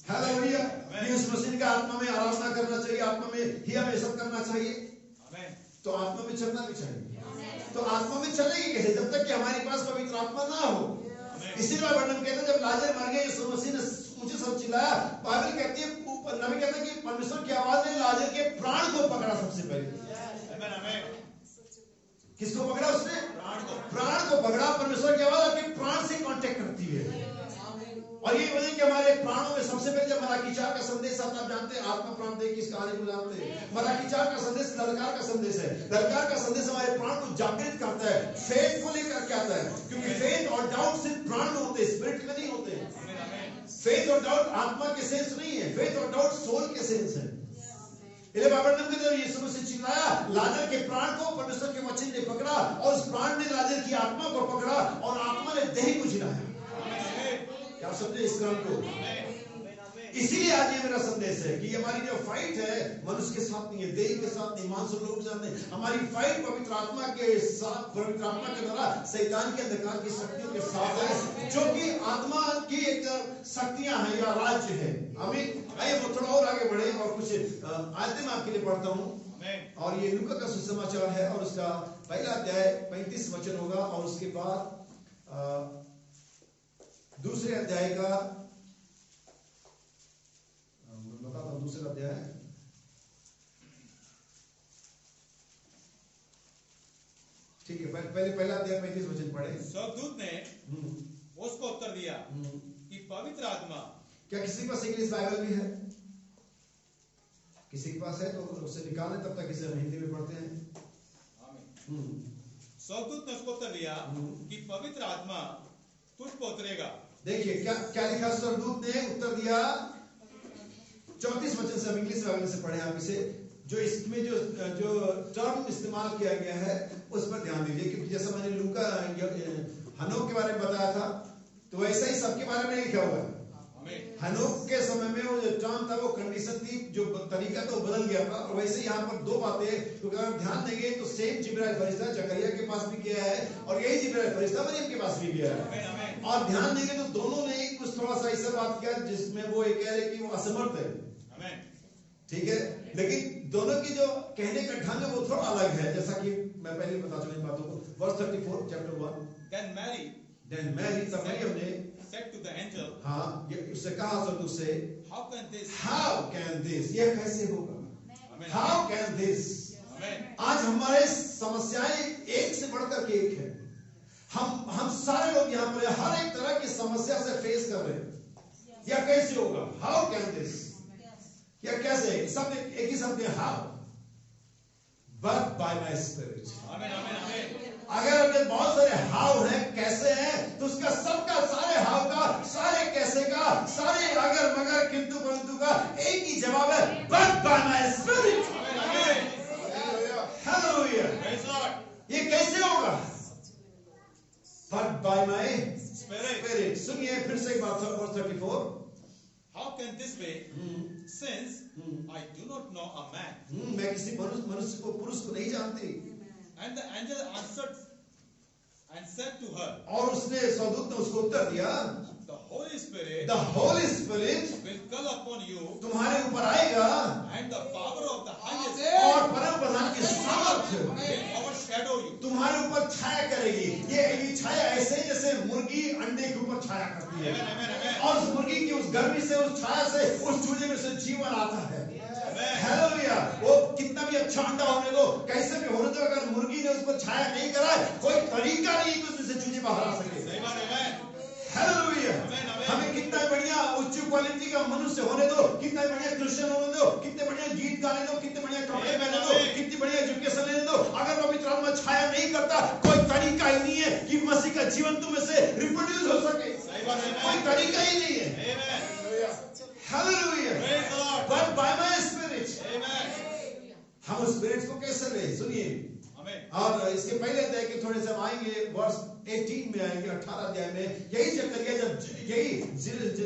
हालेलुया। यीशु मसीह का आत्मा में आराधना करना चाहिए, आत्मा में ही हमें सब करना चाहिए, तो आत्मा में चलना भी चाहिए। तो आत्मा में चलेगी कैसे? जब तक कि हमारे पास पवित्र आत्मा ना हो। इसीलिए वर्णन कहते हैं जब लाजर मर गया यीशु मसीह ने ऊंचे स्वर चिल्लाया, बाइबल कहती है, नबी कहता है कि परमेश्वर की आवाज ने लाजर के प्राण को पकड़ा सबसे पहले। किसको पकड़ा उसने? प्राण को पकड़ा। परमेश्वर की आवाज आपके प्राण से कांटेक्ट करती है। और ये बोले कि हमारे प्राणों में सबसे पहले जब मलाकी 4 का संदेश आता है, आप जानते हैं आत्मा प्राण देह की इस कहानी को जानते हैं। मलाकी 4 का संदेश ललकार का संदेश है। ललकार का संदेश हमारे प्राण को जागृत करता है, फेथ को लेकर के आता है, क्योंकि फेथ और डाउट सिर्फ प्राण में होते हैं, स्पिरिट में नहीं होते। फेथ और डाउट आत्मा के सेंस नहीं है, फेथ और डाउट सोल के सेंस है। इसलिए बाइबल में जब यीशु मसीह चिल्लाया, लाजर के प्राण को परमेश्वर के वचन ने पकड़ा और उस प्राण ने लाजर की आत्मा को पकड़ा और आत्मा ने देह को जिलाया। क्या समझे इस क्रम को? इसीलिए आज ये मेरा संदेश है कि हमारी जो फाइट है मनुष्य के साथ नहीं है, देह के साथ नहीं, मानसिक लोगों के साथ नहीं। हमारी फाइट पवित्र आत्मा के साथ, पवित्र आत्मा के द्वारा शैतान के अंधकार की शक्तियों के साथ है, जो कि आत्मा की एक शक्तियां हैं या राज्य है। आमीन। आइए वो थोड़ा और आगे बढ़े और कुछ आयतें मैं आपके लिए पढ़ता हूँ। और ये लूका का सुसमाचार है और उसका पहला अध्याय 35 वचन होगा और उसके बाद दूसरे अध्याय का बताता हूं, दूसरा अध्याय ठीक है। पहले पहला अध्याय 35 वचन पढ़े। स्वर्गदूत ने उसको उत्तर दिया कि पवित्र आत्मा। क्या किसी के पास इंग्लिश बाइबल भी है? किसी के पास है तो उसे निकालें, तब तक इसे हम हिंदी में पढ़ते हैं। स्वर्गदूत ने उसको उत्तर दिया कि पवित्र आत्मा तुझ पर उतरेगा। देखिए क्या क्या लिखा, स्वर्गदूत ने उत्तर दिया। 34 वचन से हम इंग्लिश बाइबल से पढ़े आप इसे। जो इसमें जो टर्म इस्तेमाल किया गया है उस पर ध्यान दीजिए, क्योंकि जैसा मैंने लूका हनोक के बारे में बताया था, तो वैसा ही सबके बारे में लिखा हुआ है। हनोक के समय में वो जो टर्म था, वो कंडीशन थी, जो तरीका तो बदल गया था। और वैसे यहाँ पर दो बातें, क्योंकि अगर ध्यान देंगे तो सेम जिब्राइल फरिश्ता जकरिया के पास भी गया है और यही जिब्राइल फरिश्ता मरियम के पास भी गया है। और ध्यान देंगे तो दोनों ने कुछ थोड़ा सा ऐसा बात किया जिसमें वो ये कह रहे कि वो असमर्थ है। ठीक है, लेकिन दोनों की जो कहने का ढंग है वो थोड़ा अलग है, जैसा कि मैं पहले बता चुका इन बातों को। Verse 34 chapter 1। Then Mary तब मरियम ने said to the angel, हाँ, ये उससे कहा स्वर्गदूत से, how can this? ये कैसे होगा? How can this? आज हमारे समस्याएं एक से बढ़कर के एक है। हम सारे लोग यहाँ पर हर एक तरह की समस्या से फेस कर रहे हैं। यह कैसे होगा? How can this? यह कैसे? सब एक ही शब्द है, how? But by my spirit. अगर अपने बहुत सारे हाव हैं, कैसे हैं, तो उसका सबका सारे हाव का, सारे कैसे का, सारे अगर मगर किंतु परंतु का एक ही जवाब है, but by my spirit. Hallelujah. ये कैसे होगा? But by my spirit. सुनिए फिर से एक बात, verse 34. How can this be? Since I do not know a man. मैं किसी मनुष्य को, पुरुष को नहीं जानती। And the angel answered and said to her, और उसने स्वर्गदूत ने उसको उत्तर दिया, the Holy Spirit will come upon you, तुम्हारे ऊपर आएगा, and the power of the highest और परम प्रधान की सामर्थ्य will overshadow you. तुम्हारे ऊपर छाया करेगी। ये छाया ऐसे जैसे मुर्गी अंडे के ऊपर छाया करती है, और उस मुर्गी की उस गर्मी से, उस छाया से, उस चूजे में से जीवन आता है। हालेलुया। वो कितना भी अच्छा अंडा होने दो, कैसे भी होने दो, अगर मुर्गी ने उस पर छाया नहीं करा, कोई तरीका नहीं कि उसमें से चूजे बाहर आ सके। हालेलुया। हमें कितना बढ़िया उच्च क्वालिटी का मनुष्य होने दो, कितना बढ़िया क्रिश्चियन होने दो, कितने बढ़िया गीत गाने दो, कितने बढ़िया कपड़े पहने दो, कितनी बढ़िया एजुकेशन लेने दो, अगर पवित्र आत्मा छाया नहीं करता, कोई तरीका ही नहीं है कि मसीह का जीवन तुम में से रिप्रोड्यूस हो सके। कोई तरीका ही नहीं है। Hallelujah. But by my spirit. हम उस स्पिरिट को कैसे ले? सुनिए, और इसके पहले अध्याय के थोड़े से हम आएंगे, वर्ष 18 में आएंगे, 18 अध्याय में। यही जकरिया जब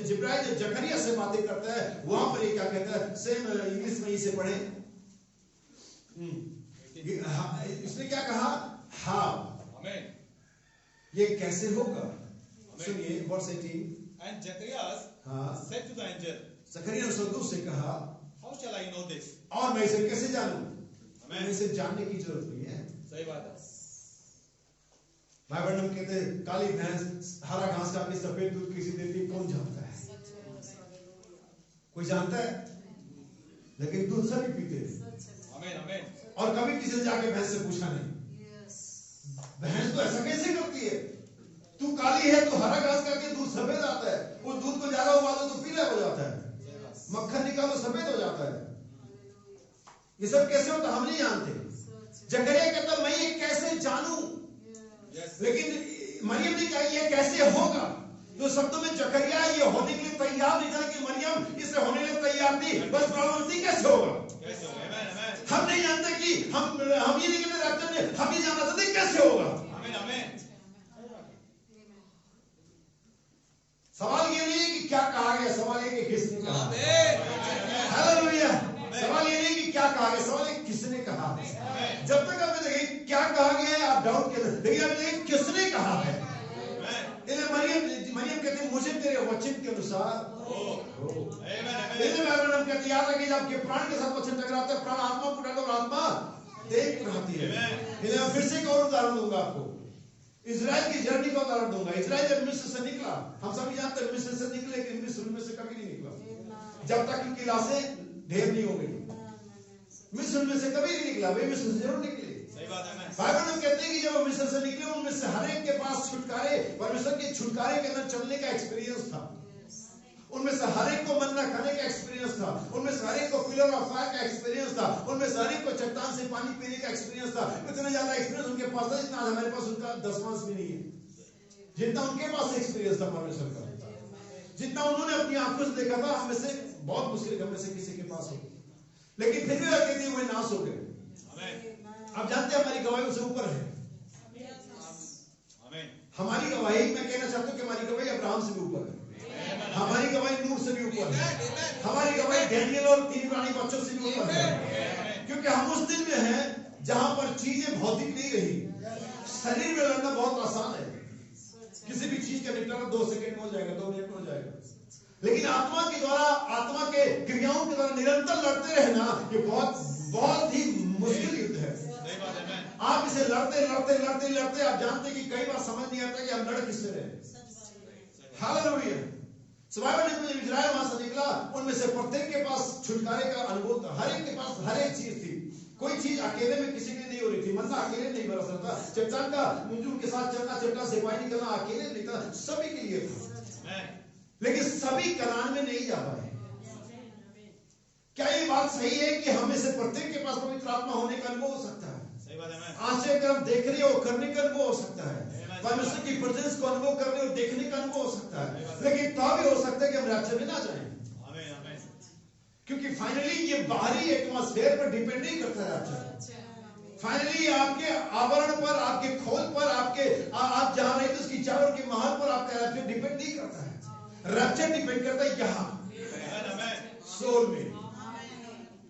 जिब्राइल जब जकरिया से बातें करता है, वहां पर ये क्या कहता है? सेम इंग्लिश में इसे पढ़े। इसने क्या कहा? हाँ, ये कैसे होगा? सुनिए वर्ष 18। And Zacharias said to the angel, जकरिया ने स्वर्गदूत से कहा, how shall I know this? और मैं इसे कैसे जानूं? मैं इसे जानने की जरूरत नहीं है। सही बात है। भाई बहन हम कहते हैं काली भैंस हरा घास खा के सफेद दूध किसी देती है, कौन जानता है? कोई जानता है? लेकिन दूध सभी पीते हैं। और कभी किसी ने जाके भैंस से पूछा नहीं, भैंस तो ऐसा कैसे करती है? तू काली है तो हरा घास खा के दूध सफेद आता है, वो दूध को ज्यादा उबालो तो पीला हो जाता है, मक्खन निकालो सफेद हो जाता है। ये सब कैसे होता हम नहीं जानते। जकरिया कहता मैं ये कैसे जानूं? लेकिन मरियम ने कहा ये कैसे होगा? तो शब्दों में जकरिया ये होने के लिए तैयार नहीं था कि मरियम इससे होने के लिए तैयार थी, बस प्रॉब्लम थी कैसे होगा। हम नहीं जानते कि हम ये नहीं कहते डॉक्टर ने हम ये जानना चाहते कैसे होगा। सवाल ये नहीं है कि क्या कहा गया, सवाल ये कि किसने कहा। हालेलुया। सवाल ये नहीं कि क्या कहा गया, सवाल है किसने कहा। जब तक आप देखें क्या कहा गया है आप डाउट के देखिए, आप देखें किसने कहा है। मरियम कहते हैं मुझे तेरे वचन के अनुसार कहते याद रखिए जब प्राण के साथ वचन टकराते हैं, प्राण आत्मा को डालो और आत्मा देख रहती है। फिर से एक और उदाहरण दूंगा आपको, इजराइल की जर्नी का उदाहरण दूंगा। इजराइल जब मिस्र से निकला, हम सभी जानते हैं मिस्र से निकले, लेकिन मिस्र में से कभी नहीं निकला जब तक उनकी लाशें ढेर नहीं हो गई। मिस्र में से कभी नहीं निकला, वे मिस्र से जरूर निकले। बाइबल में कहते हैं कि जब वो मिस्र से निकले उनमें से हर एक के पास छुटकारे, परमेश्वर के छुटकारे के अंदर चलने का एक्सपीरियंस था। उनमें से हर एक को मन्ना खाने का एक्सपीरियंस था, उनमें से हर एक को पिलर ऑफ फायर का एक्सपीरियंस था, उनमें से हर एक को चट्टान से पानी पीने का एक्सपीरियंस था। इतना ज्यादा एक्सपीरियंस उनके पास था जितना हमारे पास उनका 10वां भी नहीं है। जितना उनके पास एक्सपीरियंस था परमेश्वर का, जितना उन्होंने अपनी आंखों से देखा था, हमें से बहुत मुश्किल हमें से किसी के पास हो, लेकिन फिर भी कहते हैं वो नाश हो गए। आप जानते हैं हमारी गवाही उससे ऊपर है। हमारी गवाही, मैं कहना चाहता हूं कि हमारी गवाही अब्राहम से भी ऊपर है, हमारी गवाही नूह से भी ऊपर है, हमारी गवाही डैनियल और 3 पुरानी बच्चों से भी ऊपर है। क्योंकि हम उस दिन में हैं जहां पर चीजें भौतिक नहीं रही। शरीर में लड़ना बहुत आसान है, किसी भी चीज का निपटारा 2 सेकंड में हो जाएगा, 2 मिनट में हो जाएगा। लेकिन आत्मा के द्वारा, आत्मा के क्रियाओं के द्वारा निरंतर लड़ते रहना ये बहुत ही मुश्किल युद्ध है। आप इसे लड़ते लड़ते लड़ते लड़ते आप जानते कि कई बार समझ नहीं आता कि आप लड़ किससे रहे। हालेलुया। बाइबल में इजराइल वहां से निकला, उनमें से प्रत्येक के पास छुटकारे का अनुभव था। हर एक के पास हर एक चीज थी। कोई चीज अकेले में किसी के नहीं हो रही थी। मन्ना अकेले नहीं बरस रहा था, चट्टान का मुंजू के साथ चलना, चट्टान से पानी निकलना अकेले नहीं था, सभी के लिए था। लेकिन सभी कनान में नहीं जा पाए। क्या ये बात सही है कि हमें से प्रत्येक के पास पवित्र आत्मा होने का अनुभव हो सकता है? आंखें अगर हम देख रहे हो करने का अनुभव हो सकता है, परमेश्वर की प्रेजेंस को अनुभव करने और देखने का अनुभव हो सकता है। लेकिन तो भी हो सकता है कि हम रैप्चर में ना जाएं, क्योंकि फाइनली ये बाहरी एटमॉस्फेयर पर डिपेंड नहीं करता है रैप्चर। फाइनली आपके आवरण पर, आपके खोल पर, आप जहां रहे थे उसकी चारों के महल पर आपका रैप्चर डिपेंड नहीं करता है। रैप्चर डिपेंड करता है यहाँ सोल में।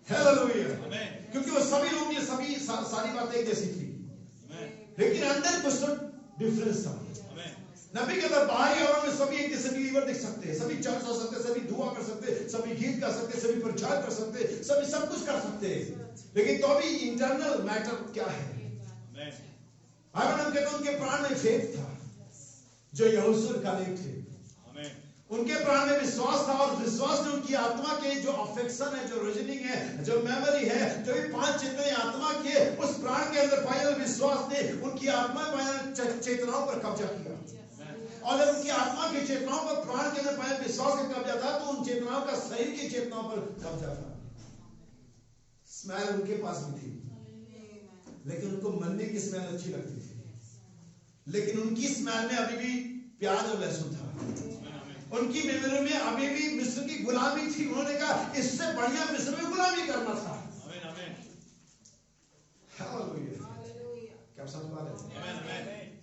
हालेलुया। क्योंकि वो सभी लोग ये सभी सारी बातें एक जैसी थी, लेकिन अंदर कुछ तो डिफरेंस था। नबी के अंदर बाहरी आवरण में सभी एक जैसे बिलीवर दिख सकते हैं, सभी चर्च हो सकते हैं, सभी दुआ कर सकते हैं, सभी गीत गा सकते हैं, सभी प्रचार कर सकते हैं, सभी सब कुछ कर सकते हैं। लेकिन तो भी इंटरनल मैटर क्या है? हम कहते हैं उनके प्राण में फेथ था जो यहोशू और कालेब थे। उनके प्राण में विश्वास था, और विश्वास ने उनकी आत्मा के जो अफेक्शन है, जो रीजनिंग है, जो मेमोरी है, जो भी 5 चेतनाएं आत्मा के उस प्राण के अंदर पाए विश्वास ने उनकी आत्मा चेतनाओं पर कब्जा किया। और जब उनकी आत्मा की चेतनाओं पर, प्राण के अंदर पाए विश्वास का कब्जा था, तो उन चेतनाओं का शरीर की चेतनाओं पर कब्जा था। स्मेल उनके पास भी थी, लेकिन उनको मरने की स्मेल अच्छी लगती थी। लेकिन उनकी स्मेल में अभी भी प्याज और लहसुन था। उनकी मेमोरी में अभी भी मिस्र की गुलामी थी। उन्होंने कहा इससे बढ़िया मिस्र में गुलामी करना था। क्या समझ पा रहे?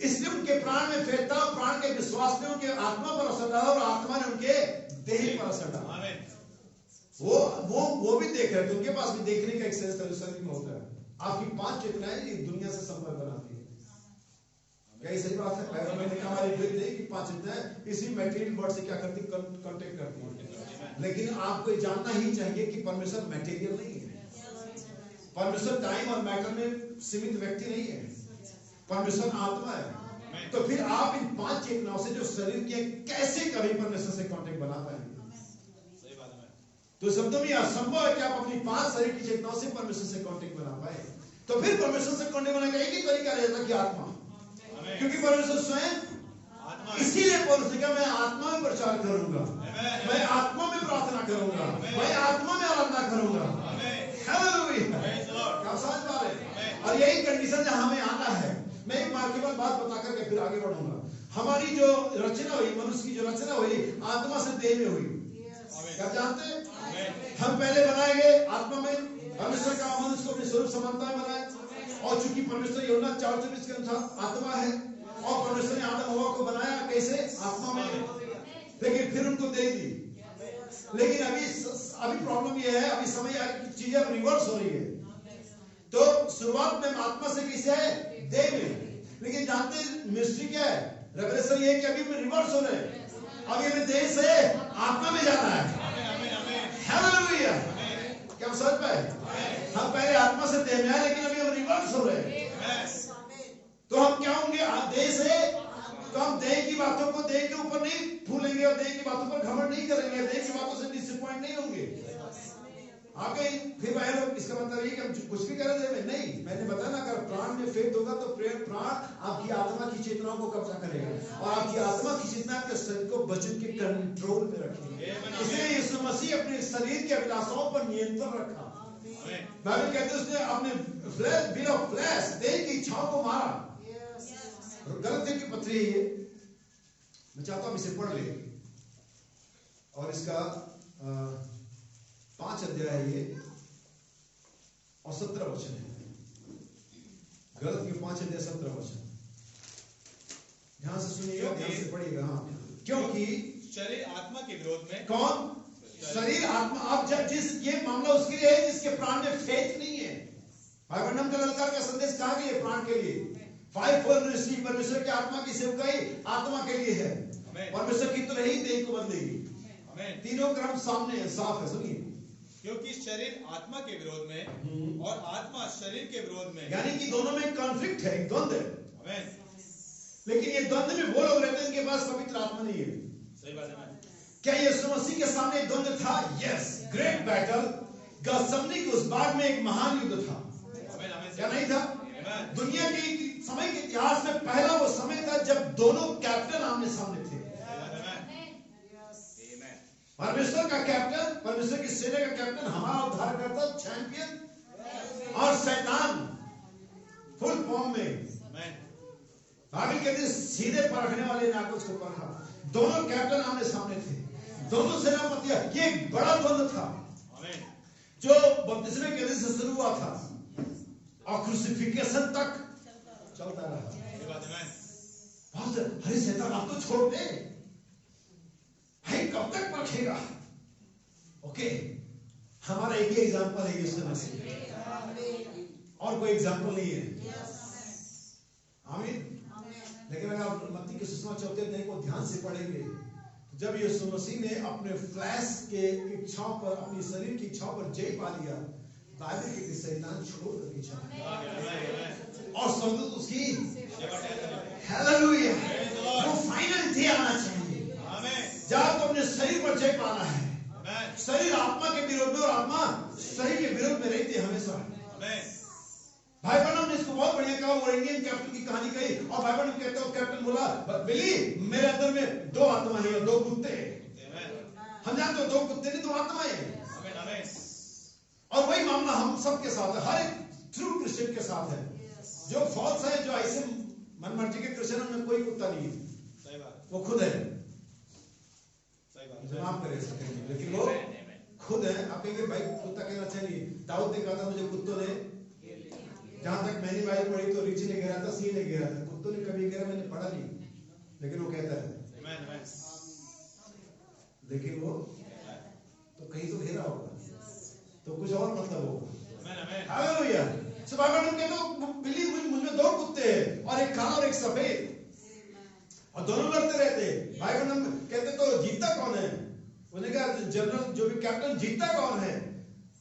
इसलिए उनके प्राण में फेथ था, प्राण के विश्वास ने उनके आत्मा पर असर डाला और आत्मा ने उनके देह पर असर डाला। वो भी देख रहे थे, उनके पास भी देखने का एक सेंस था जो शरीर में होता है। आपकी 5 चेतनाएं दुनिया से संपर्क बनाती है। क्या सही बात है? मैंने कहा हमारी ब्रेक नहीं कि 5 चेतनाएं इसी मैटेरियल वर्ड से क्या करती, कांटेक्ट करती है। लेकिन आपको जानना ही चाहिए कि परमेश्वर मैटेरियल नहीं है। परमेश्वर टाइम और मैटर में सीमित व्यक्ति नहीं है। परमेश्वर आत्मा है। तो फिर आप इन 5 चेतनाओं से जो शरीर की है, कैसे कभी परमेश्वर से कांटेक्ट बना पाएंगे? सही बात है। तो शब्दों में असंभव है कि आप अपनी 5 शरीर की चेतनाओं से परमेश्वर से कांटेक्ट बना पाए। तो फिर परमेश्वर से कांटेक्ट बनाने का एक ही तरीका रहता कि आत्मा, क्योंकि परमेश्वर स्वयं, इसीलिए पौलुस ने कहा मैं आत्मा में प्रचार करूंगा, मैं आत्मा में प्रार्थना करूंगा, मैं आत्मा में आराधना करूंगा। हालेलुया, क्या समझ पा रहे हैं? और यही कंडीशन जहां हमें आना है। मैं एक मार्केबल बात बता करके फिर आगे बढ़ूंगा। हमारी जो रचना हुई, मनुष्य की जो रचना हुई, आत्मा से देह में हुई। क्या जानते हैं? हम पहले बनाए गए आत्मा में, परमेश्वर का मनुष्य को अपने स्वरूप समानता में बनाया। और चूंकि परमेश्वर यूहन्ना 4:24 के अनुसार आत्मा है, और परमेश्वर ने आदम हवा को बनाया कैसे? आत्मा में। लेकिन फिर उनको दे दी। लेकिन अभी प्रॉब्लम ये है, अभी समय चीजें अब रिवर्स हो रही है। तो शुरुआत में आत्मा से कैसे है? देह में। लेकिन जानते मिस्ट्री क्या है? रेवलेशन ये है कि अभी में रिवर्स हो रहे हैं। अभी हमें देह से आत्मा में जाना है। हालेलुया, क्या समझ पाए? हम पहले आत्मा से देह में आए, लेकिन अभी हम रिवर्स हो रहे हैं। तो हम क्या होंगे? देह से, तो हम देह की बातों को देह के ऊपर नहीं भूलेंगे, और देह की बातों पर घमंड नहीं करेंगे, देह की बातों से डिसअपॉइंट नहीं होंगे। आगे फिर वह लोग, इसका मतलब ये कि हम कुछ भी कर रहे हैं नहीं। मैंने बताया ना, अगर प्राण में फेथ होगा तो प्राण आपकी आत्मा की चेतनाओं को कब्जा करेगा, और आपकी आत्मा की चेतना आपके शरीर को वचन के कंट्रोल में रखेगी। इसलिए यीशु मसीह अपने शरीर के अभिलाषाओं पर नियंत्रण रखा। बाइबल कहते हैं उसने अपने फ्लैश देह की इच्छाओं को मारा। गलतियों की पत्री है ये, मैं चाहता हूं इसे पढ़ ले। और इसका 5 अध्याय है ये, और 17 वचन है। गलतियों 5 अध्याय 17 वचन। ध्यान से सुनिएगा, ध्यान से पढ़िएगा। हाँ, क्योंकि शरीर आत्मा के विरोध में, कौन? शरीर आत्मा। आप जब ये मामला उसके लिए है जिसके प्राण में फेथ नहीं है। भाईबंधन का ललकार का संदेश कहा गया प्राण के लिए। 5-4 मिनिस्ट्री परमेश्वर की आत्मा की सेवकाई आत्मा के लिए है। परमेश्वर की तरह ही देह को बदलेगी। तीनों क्रम सामने है, साफ है। सुनिए, क्योंकि शरीर आत्मा के विरोध में और आत्मा शरीर के विरोध में, यानी कि दोनों में कॉन्फ्लिक्ट है, द्वंद है। लेकिन ये द्वंद में वो लोग रहते हैं जिनके पास पवित्र आत्मा नहीं है। सही बात है। क्या यीशु मसीह के सामने द्वंद था? Yes, great battle. गethsemane के उस बाग में एक महान युद्ध था। क्या नहीं था? दुनिया के समय के इतिहास में पहला वो समय था जब दोनों कैप्टन आमने सामने थे। परमेश्वर का कैप्टन, परमेश्वर की सेना का कैप्टन, हमारा उद्धारकर्ता, चैंपियन, और शैतान फुल फॉर्म में। बाइबल कहती है सीधे परखने वाले ने आकर उसको परखा। दोनों कैप्टन आमने सामने थे, दोनों सेनापतियां। ये एक बड़ा द्वंद था जो बपतिस्मे के दिन से शुरू हुआ था और क्रूसिफिकेशन तक चलता रहा। अरे शैतान आप तो छोड़ दे भाई, कब तक परखेगा? ओके, हमारा एक ही एग्जाम्पल है यीशु मसीह, और कोई एग्जाम्पल नहीं है। आमीन। लेकिन अगर आप मत्ती के सुसमाचार 4 अध्याय को ध्यान से पढ़ेंगे, जब यीशु मसीह ने अपने फ्लैश के इच्छाओं पर, अपनी शरीर की इच्छाओं पर जय पा लिया, बाइबल के शैतान छोड़ करके चला और स्वर्गदूत उसकी हालेलुया, वो फाइनल डे आना चाहिए जब तो अपने शरीर पर जय पाना है। शरीर आत्मा के विरोध में और आत्मा शरीर के विरोध में रहती है हमेशा। भाई बहन ने इसको बहुत बढ़िया कहा, वो इंडियन कैप्टन की कहानी कही, और भाई बहन कहते हो कैप्टन बोला, बिली मेरे अंदर में 2 आत्मा है, 2 कुत्ते हैं। हम जानते हो 2 कुत्ते नहीं, 2 आत्माएं हैं। और वही मामला हम सबके साथ है, हर एक ट्रू क्रिश्चियन के साथ है। जो फॉल्स है, जो ऐसे मनमर्जी के क्रिश्चियन, उनमें कोई कुत्ता नहीं है, वो खुद है। माफ करें सकेंगे, लेकिन वो खुद है। आप कहेंगे भाई कुत्ता कहना अच्छा नहीं। दाऊद ने कहा था मुझे कुत्तों ने, जहां तक मैंने बाइबल पढ़ी तो रिच ने घेरा था, सिंह ने घेरा था, कुत्तों ने कभी घेरा मैंने पढ़ा नहीं, लेकिन वो कहता है। लेकिन वो तो कहीं तो घेरा होगा, तो कुछ और मतलब होगा। हालेलुया। सब बाइबल में कहते हो बिल्ली मुझमें 2 कुत्ते हैं, और एक काला और एक सफेद, और दोनों लड़ते रहते। भाई बहन कहते तो जीतता कौन है? उन्होंने कहा जनरल जो भी कैप्टन जीतता कौन है?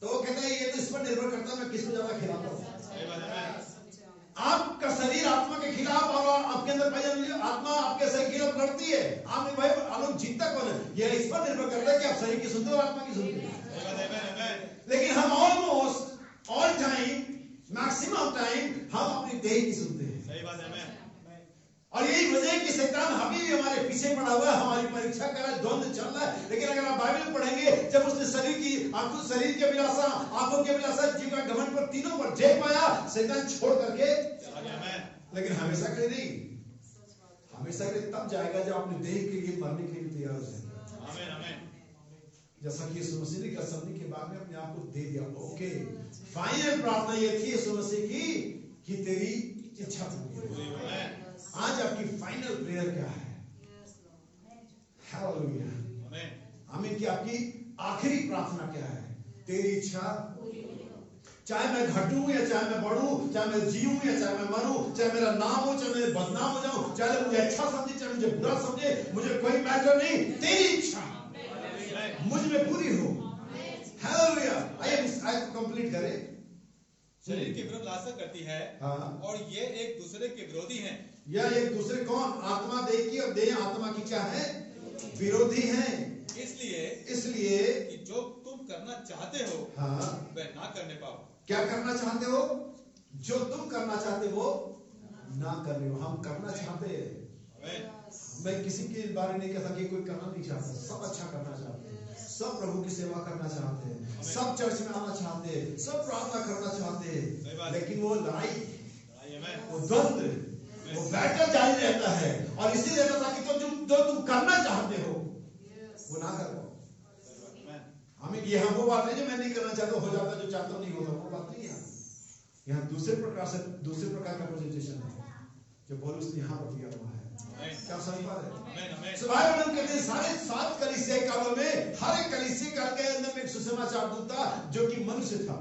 तो वो कहता है ये तो इस पर निर्भर करता है मैं किसको ज्यादा खिलाता हूँ। आपका शरीर आत्मा के खिलाफ और आपके अंदर आत्मा आपके शरीर के खिलाफ लड़ती है। आपने भाई लोग जीतता कौन है, यह इस पर निर्भर करता है कि आप शरीर की सुनते हो आत्मा की सुनते हो। लेकिन हम almost all time, maximum time हम अपनी देह की सुनते हैं। सही बात है। और यही वजह है कि शैतान अभी भी हमारे पीछे पड़ा हुआ है, हमारी परीक्षा कर रहा है, द्वंद्व चल रहा है। लेकिन अगर आप बाइबल पढ़ेंगे, जब उसने शरीर की आंखों, शरीर के अभिलाषा, आंखों के अभिलाषा, जीव का घमंड पर, तीनों पर जय पाया, शैतान छोड़ करके चला गया। लेकिन हमेशा के लिए नहीं, हमेशा के लिए तब जाएगा जब अपने देह के लिए मरने के लिए तैयार हो जाएगा। आमीन आमीन। जैसा कि यीशु मसीह ने गethsemane के बाद में अपने आप को दे दिया। ओके, फाइनल प्रार्थना ये थी यीशु मसीह की कि तेरी इच्छा पूरी हो। आज आपकी फाइनल प्रेयर क्या है? हालेलुया, आमीन आमीन। कि आपकी आखिरी प्रार्थना क्या है? तेरी इच्छा, चाहे मैं घटूं या चाहे मैं बढ़ूं, चाहे मैं जीऊं या चाहे मैं मरूं, चाहे मेरा नाम हो चाहे मैं बदनाम हो जाऊं, चाहे मुझे अच्छा समझे चाहे मुझे बुरा समझे, मुझे कोई मैटर नहीं, तेरी इच्छा मुझ में पूरी हो। हालेलुया। आइए कंप्लीट करें। शरीर के विरुद्ध लालसा करती है, हाँ। और ये एक दूसरे के विरोधी हैं। यह एक दूसरे कौन? आत्मा देह की और देह आत्मा की क्या है? विरोधी हैं। इसलिए कि जो तुम करना चाहते हो, हाँ, वह ना करने पाओ। क्या करना चाहते हो? जो तुम करना चाहते हो ना करने हो। हम करना चाहते हैं। मैं किसी के बारे में नहीं कहता कि कोई करना नहीं चाहता, सब अच्छा करना चाहते हैं, सब प्रभु की सेवा करना चाहते हैं, सब चर्च में आना चाहते हैं, सब प्रार्थना करना चाहते हैं। लेकिन वो लड़ाई, वो द्वंद्व, वो बैटल जारी रहता है। और इसीलिए रहता था कि जो तुम करना चाहते हो वो ना करो। हमें ये वो बात है जो मैं नहीं करना चाहता हो जाता, जो चाहता नहीं होता, वो बात नहीं है। यहाँ दूसरे प्रकार का प्रेजेंटेशन है जो पौलुस ने यहाँ पर दिया हुआ है। क्या समझ पा रहे? बाइबल कहते हैं सारे 7 कलीसिया कालों में हर एक कलीसिया काल के अंदर में एक सुसमाचार दूत था जो कि मनुष्य था।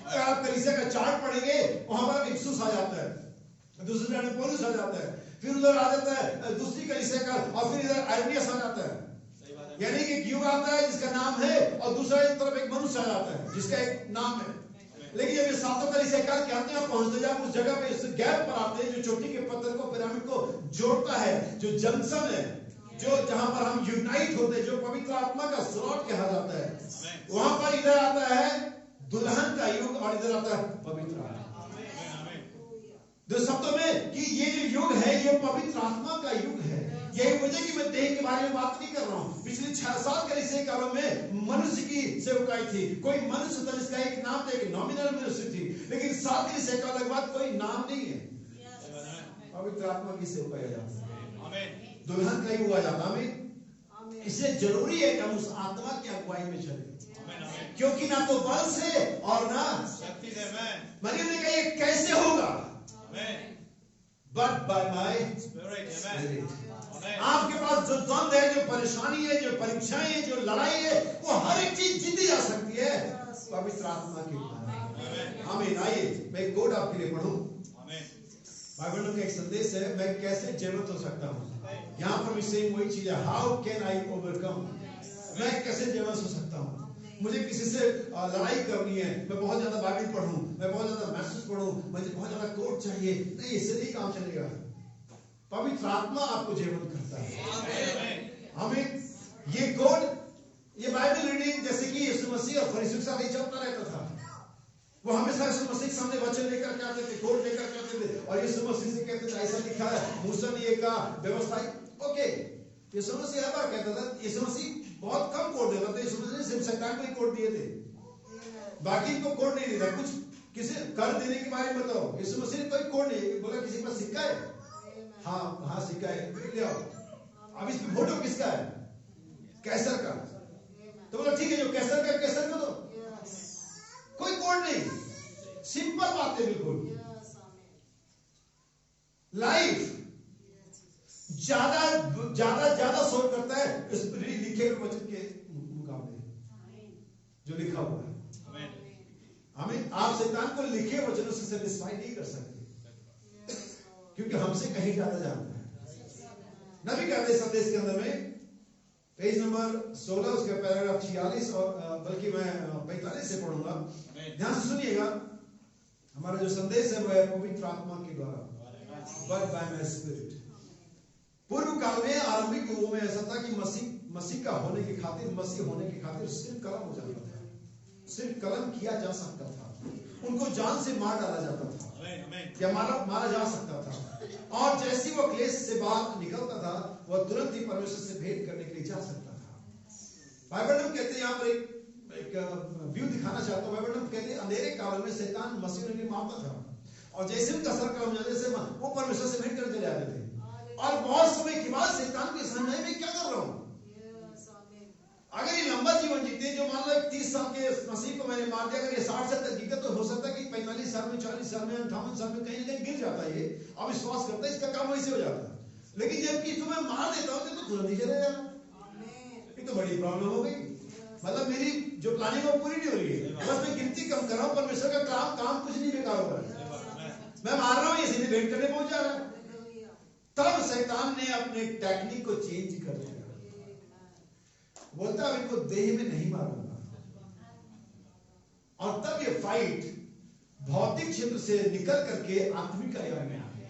अगर आप कलीसिया का चार्ट पढ़ेंगे, वहां पर इफिसुस आ जाता है, दूसरे में पौलुस आ जाता है, फिर उधर आ जाता है दूसरी कलीसिया का, और फिर इधर आइरेनियस आ जाता है। यानी कि युग आता है जिसका नाम है, और दूसरा तरफ एक मनुष्य आ जाता है जिसका एक नाम है। लेकिन जब ये 7 कलीसिया काल के अंत में पहुंचते, जब उस जगह पे इस गैप पर आते हैं जो चोटी के पत्थर को, पिरामिड को जोड़ता है, जो जंक्शन है, जो जहां पर हम यूनाइट होते हैं, जो पवित्र आत्मा का स्लॉट कहा जाता है, वहां पर इधर आता है दुल्हन का युग और इधर आता है पवित्र आत्मा। दो शब्दों में कि ये जो युग है ये पवित्र आत्मा का युग है। यही वजह कि मैं देह के बारे में बात नहीं कर रहा हूं। पिछले 6-7 कलीसिया कालों में मनुष्य की सेवकाई थी। कोई मनुष्य था जिसका एक नाम था, एक नॉमिनल मनुष्य थी। लेकिन 7 कलीसिया काल के बाद कोई नाम नहीं है, पवित्र आत्मा की सेवकाई आ जाती है, दुल्हन का युग आ जाता है। इसलिए जरूरी है कि हम उस आत्मा की अगुवाई में चले, क्योंकि ना तो बल से और ना शक्ति से। मरियम ने कहा ये कैसे होगा? But by my Spirit. आपके पास जो द्वंद्व है, जो परेशानी है, जो परीक्षाएं है, जो लड़ाई है, वो हर एक चीज जीती जा सकती है पवित्र आत्मा के द्वारा। आमीन। आइए मैं एक कोड आपके लिए पढ़ूं। बाइबल का एक संदेश है, मैं कैसे जीवित हो सकता हूँ। यहाँ पर भी सेम वही चीज है, हाउ कैन आई ओवरकम। मैं कैसे जीवित हो सकता हूँ। मुझे किसी से लड़ाई करनी है, मैं बहुत ज्यादा बाइबल पढ़ूं, मैं बहुत ज्यादा मैसेज पढ़ूं, मुझे बहुत ज्यादा कोड चाहिए, नहीं, इससे नहीं काम चलेगा। पवित्र आत्मा आपको जीवंत करता है। हमें ये कोड, ये बाइबल रीडिंग जैसे कि यीशु मसीह और फरीसियों के साथ चलता रहता था। वो हमेशा यीशु मसीह के सामने वचन लेकर के आते थे, कोड लेकर के आते थे, और यीशु मसीह से कहते थे ऐसा लिखा है, मूसा ने ये कहा, व्यवस्था। ओके, यीशु मसीह हर बार कहता था, यीशु मसीह बहुत कम कोड देता था। यीशु मसीह ने सिर्फ शैतान को ही कोड दिए थे, बाकी को कोड नहीं दिया। कुछ किसी कर देने के बारे में बताओ, यीशु मसीह ने कोई कोड नहीं बोला। किसी के पास सिक्का है? हाँ सिक्का है, ले आओ। अब इसमें फोटो किसका है? कैसर का। तो बोला ठीक है, जो कैसर का कैसर को दो, कोई कोड नहीं, सिंपल बात है बिल्कुल। लाइफ ज्यादा सोच करता है इस लिखे हुए वचन के मुकाबले जो लिखा हुआ है। हमें आप शैतान को लिखे वचनों से सेटिस्फाई नहीं कर सकते, क्योंकि हमसे कहीं ज्यादा जानता है। नबी कहते संदेश के अंदर में पेज नंबर 16 उसके पैराग्राफ 46 और बल्कि मैं 45 से पढ़ूंगा, ध्यान से सुनिएगा। हमारा जो संदेश है वह है पवित्र आत्मा के द्वारा, but by my spirit। पूर्व काल में आरंभिक युगों में ऐसा था कि मसीह का होने की खातिर, मसीह होने की खातिर सिर्फ कलम हो जाता था, सिर्फ कलम किया जा सकता था, उनको जान से मार डाला जाता था या मारा जा सकता था। और जैसे वो क्लेश से बाहर निकलता था वह तुरंत ही परमेश्वर से भेंट करने के लिए जा सकता था। बाइबल में कहते हैं, यहाँ पर एक व्यू दिखाना चाहता हूँ। बाइबल में कहते हैं अंधेरे काल में शैतान मसीह ने मारता था, और जैसे उनका सर कलम जाते से वो परमेश्वर से भेंट करने चले जाते थे। और बहुत समय के बाद शैतान के समझ में क्या कर रहा हूँ, अगर ये लंबा जीवन जीते, जो मान लो 30 साल के मसीह को मैंने मार दिया, अगर ये 60 साल तक जीते तो हो सकता है कि 45 साल में, 40 साल में, 58 साल में कहीं ना कहीं गिर जाता है, ये अविश्वास करता है, इसका काम वैसे हो जाता है। लेकिन जबकि तुम्हें मार देता हूँ तो तुरंत ही चले जाना, ये तो बड़ी प्रॉब्लम हो गई। मतलब मेरी जो प्लानिंग वो पूरी नहीं हो रही है, बस मैं गिनती कम कर रहा हूँ, परमेश्वर का काम कुछ नहीं बेकार हो रहा है, मैं मार रहा हूँ, ये सीधे भेंट करने पहुंच जा रहा है। तब शैतान ने अपने टेक्निक को चेंज कर दिया, बोलता है इनको देह में नहीं मारूंगा। और तब ये फाइट भौतिक क्षेत्र से निकल करके आत्मिक आयाम में आ गया।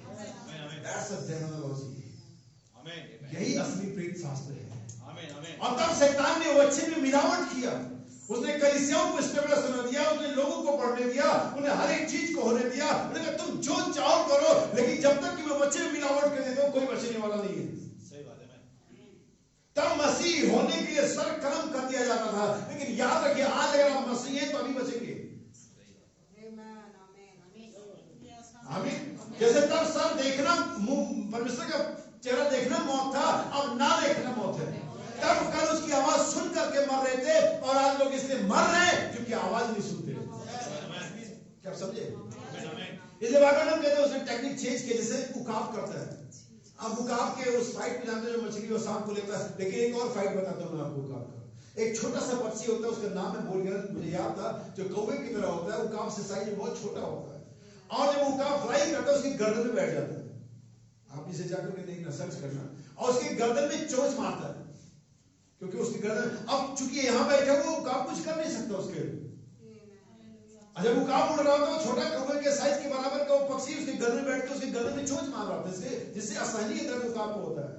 यही असली प्रेरित शास्त्र है। और तब शैतान ने वचन में मिलावट किया, उसने कलीसियाओं को स्टेबलिश होने दिया, उसने लोगों को पढ़ने दिया, उन्हें हर एक चीज को होने दिया, उन्हें कहा तुम जो चाहो करो, लेकिन जब तक कि मैं वचन में मिलावट कर देता हूं कोई बचने वाला नहीं है। सही बात है। तब मसीह होने के लिए सर कलम कर दिया जाता था, लेकिन याद रखिए आज अगर आप मसीह हैं तो अभी बचेंगे। आमीन। जैसे तब सर देखना, परमेश्वर का चेहरा देखना मौत था, अब ना देखना मौत है। तब कल उसकी आवाज सुन करके मर रहे थे, और आज लोग इसलिए मर रहे हैं क्योंकि आवाज नहीं सुनते। क्या आप समझे? इसलिए बाइबल में कहते हैं उसने टेक्निक चेंज किया, जैसे उकाब करता है। अब उकाब के उस फाइट में जानते हैं जो मछली और सांप को लेता है, लेकिन एक और फाइट बताता हूं मैं आपको उकाब का। एक छोटा सा पक्षी होता है, उसका नाम मैं भूल गया, मुझे याद था, जो कौवे की तरह होता है, उकाब से साइज बहुत छोटा होता है, और जब उकाब फ्लाई करता है उसकी गर्दन में बैठ जाता है। आप इसे जाकर के देखना, सर्च करना, और उसकी गर्दन में चोंच मारता है, क्योंकि उसकी गर्दन, अब चूंकि यहां बैठा वो उकाब कुछ कर नहीं सकता उसके। जब उकाब उड़ रहा होता है, वो छोटा कौवे के साइज के बराबर का वो पक्षी उसके गर्दन में बैठ के उसके गर्दन में चोंच मार रहा होता है, जिससे असहनीय दर्द उकाब को होता है।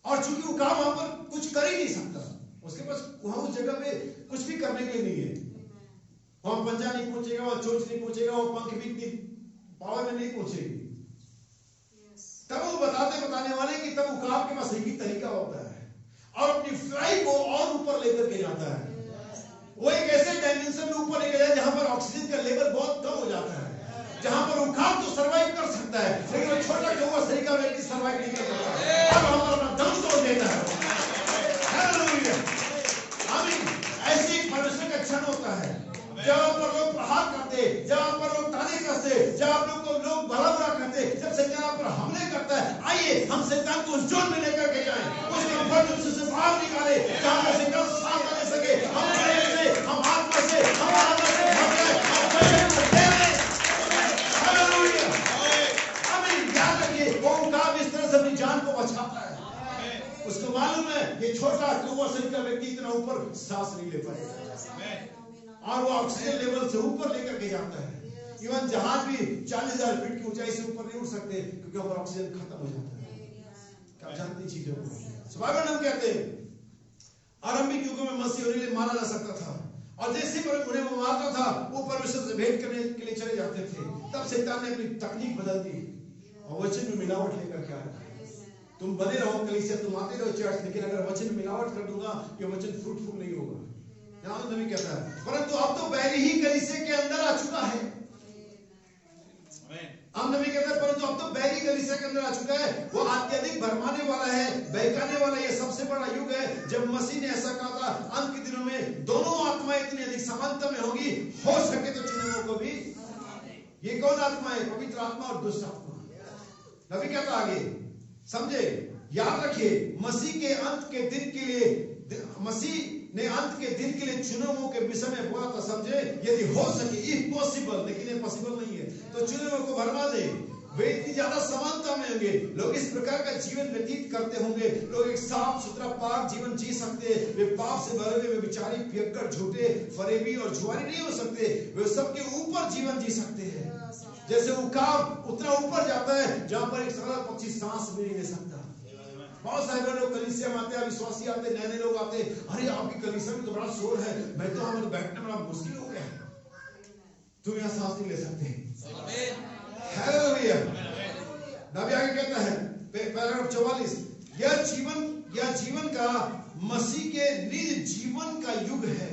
और चूंकि उकाब वहां पर कुछ कर ही नहीं सकता, उसके पास वहां उस जगह पे कुछ भी करने के लिए नहीं है, वहां पंजा नहीं पहुंचेगा, वहां चोंच नहीं पहुंचेगा, वो पंख भी इतनी पावर में नहीं पहुंचेगी। तब वो बताने वाले कि तब उकाब के पास एक ही तरीका होता है, और अपनी फ्लाई को और ऊपर लेकर के जाता है। वो एक ऐसे डायमेंशन में ऊपर लेकर जाए जहां पर ऑक्सीजन का लेवल बहुत कम हो जाता है, जहां पर उकाब तो सर्वाइव कर सकता है, लेकिन वो छोटा कौवा सरीका व्यक्ति सर्वाइव नहीं कर सकता, और वहां पर अपना दम तोड़ देता है। हालेलुया, आमीन। ऐसे एक परमेश्वर का क्षण होता है जहां पर लोग प्रहार करते, जहां पर लोग ताने कसते, जहां पर लोग भला बुरा करते, जब शैतान पर हमले करता है, आइए हम शैतान को उस जोन में लेकर के जाएं, उसके बंधन से बाहर निकाले, जहां पर शैतान सांस ले सके। हम प्रेम से, हम आत्मा से, हम आत्मा से भर जाए, हम प्रेम से दें। हालेलुया, आमीन। याद रखिए वो उकाब इस तरह से अपनी जान को बचाता है, उसको मालूम है ये छोटा कौवा सरीका का व्यक्ति इतना ऊपर सांस नहीं ले पाएगा, और वो ऑक्सीजन लेवल से ऊपर लेकर के जाता है। इवन जहाज भी 40,000 फीट की ऊंचाई से ऊपर नहीं उड़ सकते, क्योंकि वहां पर ऑक्सीजन खत्म हो जाता है। क्या जानती चीजों को बाइबल हम कहते हैं आरंभिक युगों में मसीह होने के लिए मारा जा सकता था, और जैसे पर उन्हें वो मारता था वो परमेश्वर से भेंट करने के लिए चले जाते थे। तब शैतान ने अपनी तकनीक बदल दी और वचन में मिलावट लेकर के आया। तुम बने रहो कलीसिया, तुम आते रहो चर्च, लेकिन अगर वचन में मिलावट कर दूंगा ये वचन फ्रूटफुल नहीं होगा। नबी कहता है, परंतु अब तो बैरी ही कलीसिया के अंदर आ चुका है। हम नबी कहते हैं परंतु अब तो बैरी कलीसिया के अंदर आ चुका है, वो अत्यधिक भरमाने वाला है, बहकाने वाला, ये सबसे बड़ा युग है। जब मसीह ने ऐसा कहा था अंत के दिनों में दोनों आत्माएं इतनी अधिक समानता में होगी, हो सके तो चुने को भी। ये कौन आत्मा है? पवित्र आत्मा और दुष्ट आत्मा। नबी कहता आगे, समझे, याद रखिए मसीह के अंत के दिन के लिए, मसीह ने अंत के दिन के लिए चुने हुओं के विषय में बोला था, समझे, यदि हो सके, इफ पॉसिबल, लेकिन ये पॉसिबल नहीं है, तो चुने हुओं को भरमा दे। वे इतनी ज्यादा समानता में होंगे, लोग इस प्रकार का जीवन व्यतीत करते होंगे, लोग एक साफ सुथरा पाक जीवन जी सकते, वे पाप से भरे हुए बेचारी पियक्कड़ झूठे फरेबी और जुआरी नहीं हो सकते, वे सबके ऊपर जीवन जी सकते हैं। जैसे उकाब उतना ऊपर जाता है जहां पर एक सारा पक्षी सांस भी नहीं ले सकता। बहुत सारे लोग कलीसिया में आते हैं, विश्वासी आते हैं, नए लोग आते हैं, अरे आपकी कलीसिया में तो बड़ा शोर है, मैं तो हमें बैठने में बड़ा मुश्किल हो गया, तुम यहाँ सांस नहीं ले सकते। हालेलुया। नबी आगे कहता है पैराग्राफ 44, यह जीवन का मसीह के निज जीवन का युग है।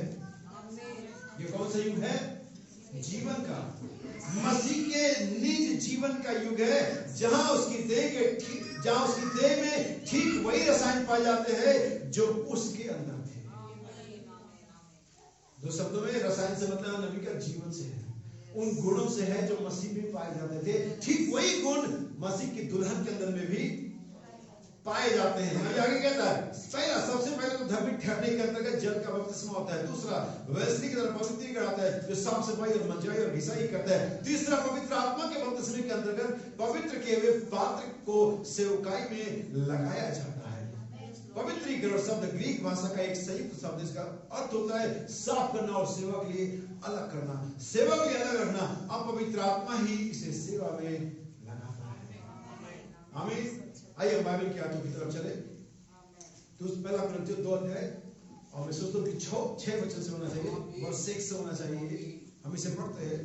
ये कौन सा युग है? जीवन का, मसीह के निज जीवन का युग है, जहां उसकी देह में ठीक वही रसायन पाए जाते हैं जो उसके अंदर थे। दो शब्दों में रसायन से मतलब नबी का जीवन से है, उन गुणों से है जो मसीह में पाए जाते थे। ठीक वही गुण मसीह की दुल्हन के अंदर में भी पाए जाते हैं। नबी आगे कहता है, पहला सबसे पहले तो धर्मी ठहरने के अंतर्गत जल का बपतिस्मा होता है। दूसरा वैसली की तरफ पवित्रीकरण आता है, जो साफ सफाई और मंजाई और घिसाई करता है। तीसरा पवित्र आत्मा के बपतिस्मे के अंतर्गत पवित्र किए हुए पात्र को सेवकाई में लगाया जाता है। पवित्रीकरण शब्द ग्रीक भाषा का एक संयुक्त शब्द, इसका अर्थ होता है साफ करना और सेवा के लिए अलग करना, सेवा के लिए अलग रखना। अब पवित्र आत्मा ही इसे सेवा में लगाता है। आमीन। आइए हम बाइबल की आयतों की तरफ चले। तो पहला कुरिन्थियों 2 अध्याय, और मैं सोचता हूँ कि 6 वचन से होना चाहिए, वर्ष 6 से होना चाहिए। हम इसे पढ़ते हैं,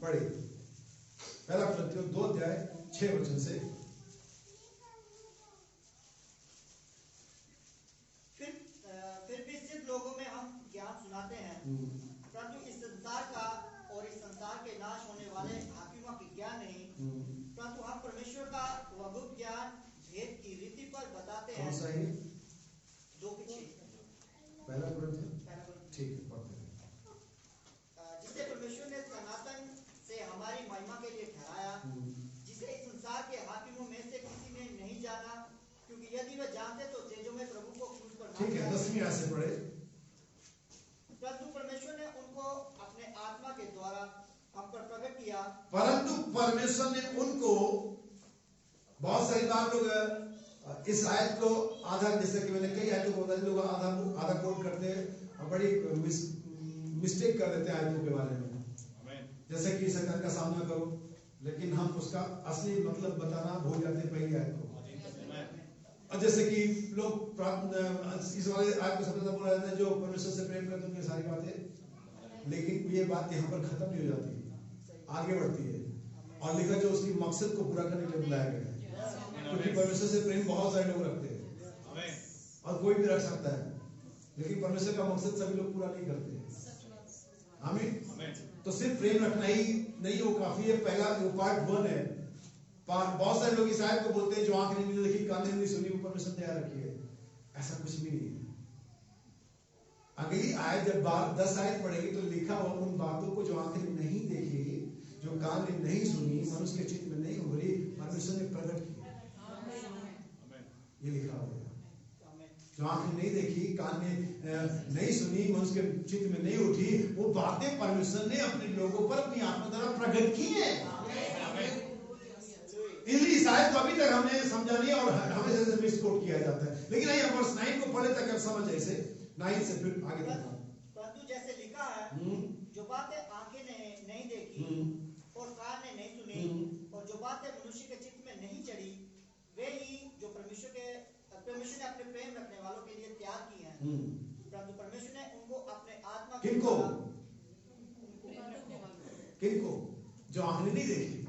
पढ़े पहला कुरिन्थियों 2 अध्याय 6 वचन से। फिर भी सिर्फ लोगों में हम ज्ञान सुनाते हैं, परंतु इस संसार का और इस संसार के नाश होने वाले हाकिमों की ज्ञान नहीं, परंतु हम परमेश्वर का वह गुप्त ज्ञान भेद की रीति पर बताते हैं। कौन सा है? 2:6 पहला कुरिन्थियों, ठीक है, पढ़ते हैं। जिसे परमेश्वर ने सनातन से हमारी महिमा के लिए ठहराया, जिसे इस संसार के हाकिमों में से किसी ने नहीं जाना, क्योंकि यदि वे जानते तो तेजोमय प्रभु को क्रूस पर ठीक है, 10वीं आयत से पढ़े। परंतु परमेश्वर ने उनको अपने आत्मा के द्वारा हम पर प्रकट किया। परंतु परमेश्वर ने उनको, बहुत सारी बार लोग इस आयत को आधार, जैसे कि मैंने कई आयतों को बताया, लोग आधा कोट करते हैं और बड़ी मिस्टेक कर देते हैं आयतों के बारे में। जैसे कि शैतान का सामना करो, लेकिन हम उसका असली मतलब बताना भूल जाते हैं पहली आयत को। और जैसे कि लोग इस वाले आयत को सबसे बोला जाता है, जो परमेश्वर से प्रेम करते हैं सारी बातें, लेकिन ये बात यहाँ पर खत्म नहीं हो जाती, आगे बढ़ती है। और लिखा जो उसकी मकसद को पूरा करने के लिए बुलाया गया है, क्योंकि परमेश्वर से प्रेम बहुत सारे लोग रखते हैं और कोई भी रख सकता है, लेकिन परमेश्वर का मकसद सभी लोग पूरा नहीं करते हैं। आमीन। तो सिर्फ प्रेम रखना ही नहीं वो काफी है, पहला जो पार्ट 1 है। बहुत सारे लोग इस आयत को बोलते हैं, जो आंख ने नहीं देखी, कान ने नहीं सुनी, वो परमेश्वर तैयार रखी है। ऐसा कुछ भी नहीं है। अगली आयत जब 10 आयत पढ़ेगी तो लिखा हुआ उन बातों को जो आंख ने नहीं देखी, जो कान ने नहीं सुनी, मनुष्य के चित्त में नहीं उभरी, परमेश्वर ने प्रकट की। ये लिखा हुआ है, जो आंख ने नहीं देखी, कान ने नहीं सुनी, मनुष्य के चित्त में नहीं उठी, वो बातें परमेश्वर ने अपने लोगों पर अपनी आत्मा द्वारा प्रकट की है। इसलिए इस आयत को अभी तक हमने समझा नहीं और हमेशा से मिसकोट किया जाता है। लेकिन आइए वर्ष 9 को पढ़े तक समझ जाए इसे, 9 से फिर आगे बढ़ना। परंतु जैसे लिखा है, जो बातें आंखें ने नहीं देखी और कान ने नहीं सुनी और जो बातें मनुष्य के चित्त में नहीं चढ़ी, वे ही जो परमेश्वर ने अपने प्रेम रखने वालों के लिए तैयार की हैं। परंतु परमेश्वर ने उनको अपने आत्मा के किनको जो आंखें नहीं देखी,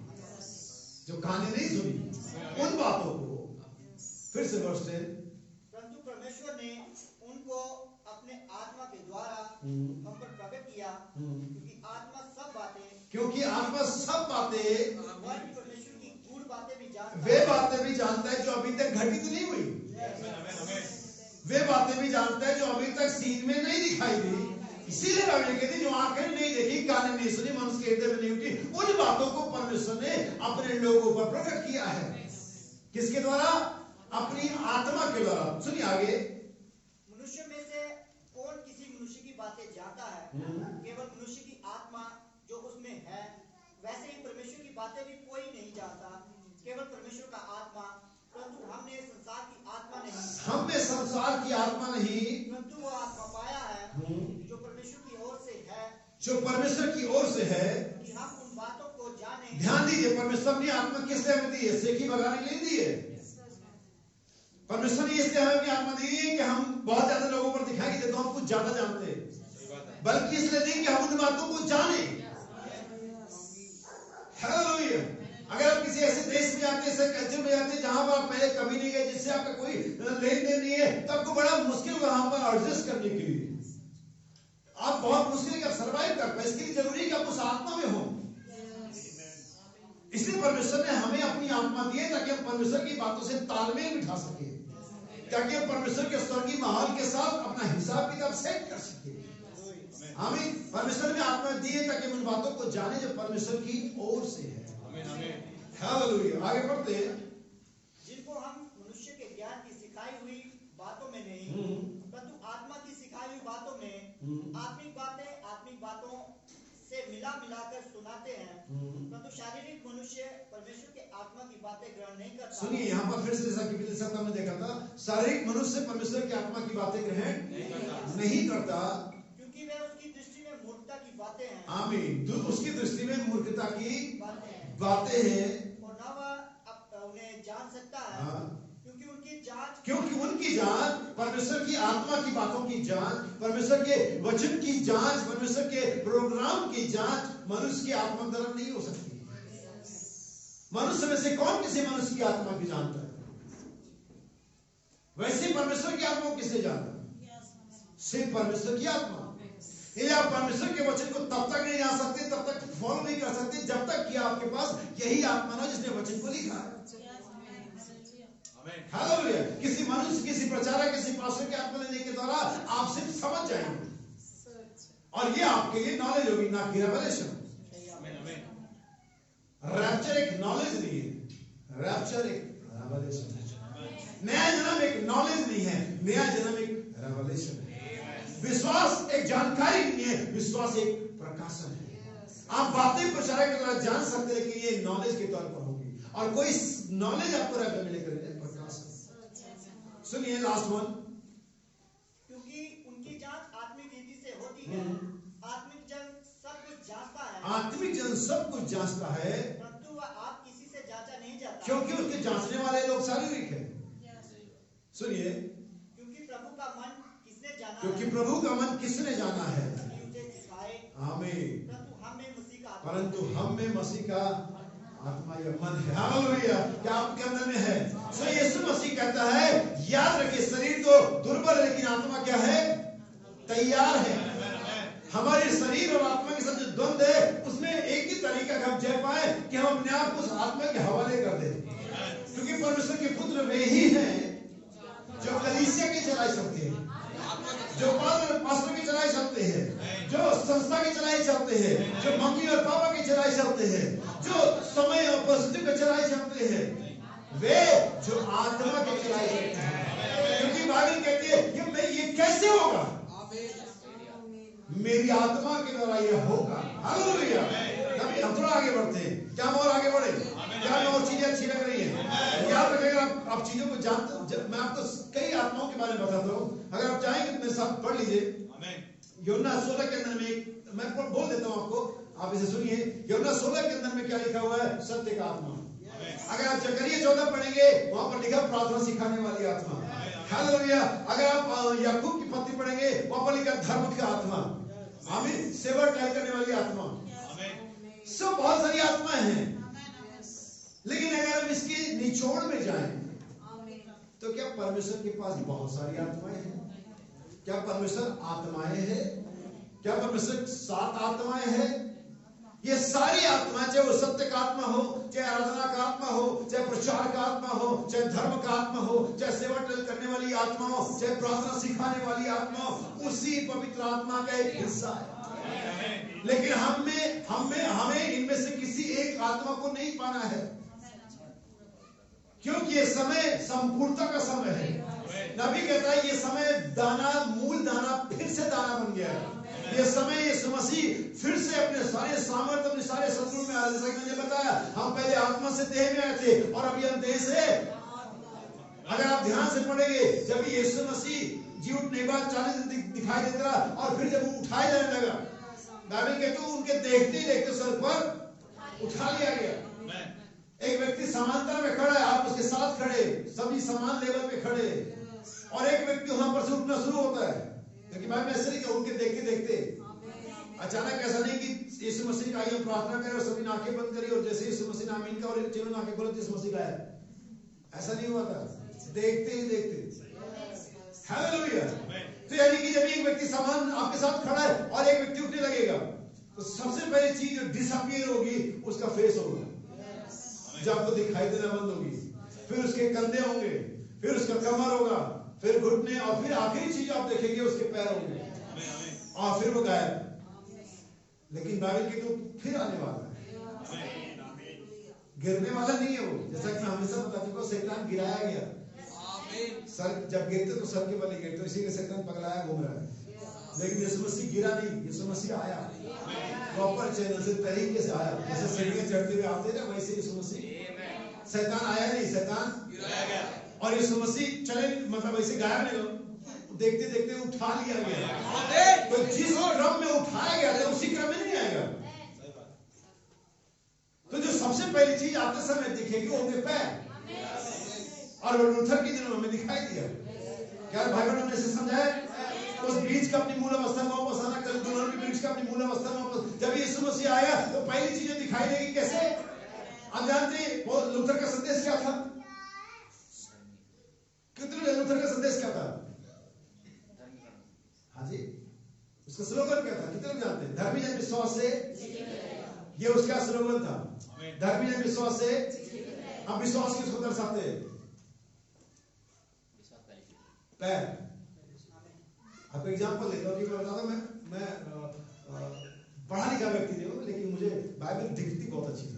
जो कान ने नहीं सुनी, उन बातों को फिर से वर्ष 10। परंतु परमेश्वर ने उनको अपने आत्मा के द्वारा हम पर प्रकट किया, क्योंकि आत्मा सब बातें, परमेश्वर की गूढ़ बातें भी जानता है, वे बातें भी जानता है जो अभी तक घटित नहीं हुई, वे बातें भी जानता है जो अभी तक सीन में नहीं दिखाई दी। इसीलिए बाइबल कहती है जो आंखें नहीं देखी, कान नहीं सुनी, मनुष्य के हृदय में नहीं उठी, उन बातों को परमेश्वर ने अपने लोगों पर प्रकट किया है। किसके द्वारा? अपनी आत्मा के द्वारा। सुनिए आगे, मनुष्य में से कौन किसी मनुष्य की बातें जानता है? केवल मनुष्य की आत्मा जो उसमें है वैसे ही परमेश्वर की बातें भी कोई नहीं जानता, केवल परमेश्वर का आत्मा। परंतु हमने संसार की आत्मा नहीं, हमने संसार की आत्मा नहीं, परंतु वो आत्मा पाया है जो परमेश्वर की ओर से है, जो परमेश्वर की ओर से है, कि हम उन बातों को जाने। ध्यान दीजिए, परमेश्वर ने आत्मा किस लिए हमें दी है? सेखी बगाने के लिए दी है। परमेश्वर ने इसलिए हमें अपनी आत्मा दी है कि हम बहुत ज्यादा लोगों पर दिखाई देते, हम कुछ ज्यादा जानते हैं, बल्कि इसलिए नहीं कि हम उन बातों को जाने। हालेलुया। अगर आप किसी ऐसे देश में जाते हैं, ऐसे कल्चर में जाते हैं जहां पर आप पहले कभी नहीं गए, जिससे आपका कोई लेन देन नहीं है, तो आपको बड़ा मुश्किल वहां पर एडजस्ट करने के लिए, आप बहुत मुश्किल का सर्वाइव कर पाए। इसके लिए जरूरी है कि आप उस आत्मा में हो। इसलिए परमेश्वर ने हमें अपनी आत्मा दी है ताकि हम परमेश्वर की बातों से तालमेल बिठा सके, ताकि हम परमेश्वर के स्वर्गीय माहौल के साथ अपना हिसाब किताब सेट कर सके। आमीन। परमेश्वर ने आत्मा दी है ताकि हम उन बातों को जाने जो परमेश्वर की ओर से है। हालेलुया। आगे बढ़ते हैं। जिनको हम मनुष्य के ज्ञान की सिखाई हुई बातों में नहीं, परंतु आत्मा की सिखाई हुई बातों में आत्मिक बातों से मिला मिलाकर सुनाते हैं। परंतु शारीरिक मनुष्य परमेश्वर के आत्मा की बातें ग्रहण नहीं करता। सुनिए, यहाँ पर फिर से जैसा कि पिछले सप्ताह में देखा था, शारीरिक मनुष्य परमेश्वर की आत्मा की बातें ग्रहण नहीं करता, क्योंकि वे उसकी दृष्टि में मूर्खता की बातें हैं। आमीन। उसकी दृष्टि में मूर्खता की बातें हैं, और न वह उन्हें जान सकता है, क्योंकि उनकी जांच परमेश्वर की आत्मा की बातों की जांच, परमेश्वर के वचन की जांच, परमेश्वर के प्रोग्राम की जांच मनुष्य की आत्मा द्वारा नहीं हो सकती। मनुष्य में से कौन किसी मनुष्य की आत्मा की जानता है? वैसे परमेश्वर की आत्मा किसे जानता है? सिर्फ परमेश्वर की आत्मा। ये आप परमेश्वर के वचन को तब तक नहीं जान सकते, तब तक फॉलो नहीं कर सकते, जब तक कि आपके पास यही आत्मा ना जिसने वचन को लिखा है। हालेलुया। किसी मनुष्य, किसी प्रचारक, किसी पास्टर के आत्मा लेने के द्वारा आप सिर्फ समझ जाएंगे, और ये आपके लिए नॉलेज होगी, ना कि रेवलेशन। रैप्चर एक नॉलेज नहीं है, रैप्चर एक रेवलेशन है। नया जन्म एक नॉलेज नहीं है, नया जन्म एक रेवलेशन है। विश्वास एक जानकारी नहीं है, विश्वास एक प्रकाशन है। आप बातें प्रचारक के द्वारा जान सकते हैं, लेकिन ये नॉलेज के तौर पर होगी, और कोई नॉलेज आपको रैप्चर में लेकर प्रकाशन। सुनिए लास्ट वन, क्योंकि उनकी जांच आत्मिक रीति से होती है। आत्मिक जन सब कुछ जांचता है, आत्मिक जन सब कुछ जांचता है, परंतु वह आप किसी से जांचा नहीं जाता, क्योंकि उसके जांचने वाले लोग शारीरिक हैं। सुनिए, क्योंकि प्रभु का मन किसने जाना, क्योंकि प्रभु का मन किसने जाना है, उसे सिखाए। आमीन। परंतु हम में मसीह का आत्मा या मन है। हालेलुया। क्या आपके अंदर में है? सो यीशु मसीह कहता है, याद रखिए, शरीर तो दुर्बल है, लेकिन आत्मा क्या है? तैयार है। हमारे शरीर और आत्मा के साथ जो द्वंद्व है, उसमें एक ही तरीका का हम जय पाए कि हम अपने आप को उस आत्मा के हवाले कर दें, क्योंकि परमेश्वर के पुत्र वे ही हैं जो कलीसिया के चलाए सकते हैं, जो पास्टर के चलाए चलते हैं, जो संस्था के चलाए चलते हैं, जो मम्मी और पापा के चलाए चलते हैं, जो समय और परिस्थिति के चलाए चलते हैं, वे जो आत्मा के चलाए चलते हैं। क्योंकि बाइबल कहती है ये कैसे होगा? मेरी आत्मा के द्वारा यह होगा। हालेलुया। तभी हम थोड़ा आगे बढ़ते हैं। क्या हम और आगे बढ़े? क्या हमें और चीजें अच्छी लग रही हैं? याद रखिएगा, आप चीजों को जानते, मैं आपको कई आत्माओं के बारे में बताता हूँ, अगर आप चाहेंगे तो मेरे साथ पढ़ लीजिए। यूहन्ना 16 के अंदर में मैं बोल देता हूँ आपको, आप इसे सुनिए। यूहन्ना 16 के अंदर में क्या लिखा हुआ है? सत्य का आत्मा। अगर आप जकरिया 14 पढ़ेंगे, वहां पर लिखा प्रार्थना सिखाने वाली आत्मा। हालेलुया। अगर आप याकूब की पत्री पढ़ेंगे, वहां पर लिखा धर्म का आत्मा। आमीन। सेवा टहल करने वाली आत्मा। सब बहुत सारी आत्माएं हैं, लेकिन अगर हम इसके निचोड़ में जाएं, तो क्या परमेश्वर के पास बहुत सारी आत्माएं हैं? क्या परमेश्वर आत्माएं हैं? क्या परमेश्वर 7 आत्माएं हैं? ये सारी आत्माएं, चाहे वो सत्य का आत्मा हो, चाहे आराधना का आत्मा हो, चाहे प्रचार का आत्मा हो, चाहे धर्म का आत्मा हो, चाहे सेवा टहल करने वाली आत्मा हो, चाहे प्रार्थना सिखाने वाली आत्मा हो, उसी पवित्र आत्मा का एक हिस्सा है। लेकिन हमें इनमें से किसी एक आत्मा को नहीं पाना है, क्योंकि ये समय संपूर्णता का समय है। नबी कहता है ये समय दाना, मूल दाना फिर से दाना बन गया है। ये समय यीशु मसीह फिर से अपने सारे सामर्थ्य, अपने सारे शत्रु में आ, जैसा कि मैंने बताया, हम पहले आत्मा से देह में आए थे और अभी हम देह से। अगर आप ध्यान से पढ़ेंगे, जब यीशु मसीह जी उठने के बाद 40 दिन दिखाई देता रहा और फिर जब वो उठाया जाने लगा, बाइबल कहते हैं उनके देखते ही देखते सर पर उठा लिया गया। एक व्यक्ति समांतर में खड़ा है, आप उसके साथ खड़े, सभी समान लेवल पे खड़े, और एक व्यक्ति वहां पर से उठना शुरू होता है। क्योंकि बाइबल में ऐसे नहीं कि उनके देखते देखते अचानक, ऐसा नहीं कि यीशु मसीह का आइए प्रार्थना करें और सभी ने आंखें बंद करी और जैसे यीशु मसीह ने आमीन का और तीनों ने आंखें खोली तो यीशु मसीह गायब, ऐसा नहीं हुआ था। देखते ही देखते। हालेलुया। तो यानी कि जब एक व्यक्ति समान आपके साथ खड़ा है और एक व्यक्ति उठने लगेगा, तो सबसे पहली चीज जो डिसअपीयर होगी उसका फेस होगा, जो आपको दिखाई देना बंद होगी। फिर उसके कंधे होंगे, फिर उसका कमर होगा, फिर घुटने, और फिर आखिरी चीज आप देखेंगे उसके पैर होंगे, और फिर वो गायब। लेकिन बाइबल की तो फिर आने वाला है, गिरने वाला नहीं है वो। जैसा कि मैं हमेशा बता चुका हूं, शैतान गिराया गया। सर जब गिरते तो सर के बल गिरते, तो इसीलिए शैतान पगलाया घूम रहा है। लेकिन यीशु मसीह गिरा नहीं, यीशु मसीह आया प्रॉपर चैनल से, तरीके से आया। जैसे सीढ़ियां चढ़ते हुए आते ना, वैसे यीशु मसीह। शैतान आया नहीं, शैतान गिराया गया, और यीशु मसीह चले, मतलब ऐसे गायब नहीं, देखते देखते उठा लिया गया। तो जिस क्रम में उठाया गया था उसी क्रम में नहीं आएगा। तो जो सबसे पहली चीज आते समय दिखेगी वो होंगे पैर, और लूथर के दिनों में दिखाई दिया। क्या भाई बहनों ने इसे समझाया? उस बीज का अपनी मूल अवस्था में वापस आना, कल दोनों भी बीज का अपनी मूल अवस्था में वापस। जब यीशु मसीह आया तो पहली चीजें दिखाई देगी कैसे? आप जानते हैं वो लूथर का संदेश क्या था? कितने लूथर का संदेश क्या था? हाँ जी, उसका स्लोगन क्या था? कितने जानते हैं? धर्मी जन विश्वास से, ये उसका स्लोगन था। धर्मी जन विश्वास से। हम विश्वास किसको दर्शाते हैं? पैर। आपको एग्जांपल देता हूँ कि मैं बताता हूँ, मैं पढ़ा लिखा व्यक्ति नहीं हूँ, लेकिन मुझे बाइबल दिखती बहुत अच्छी है।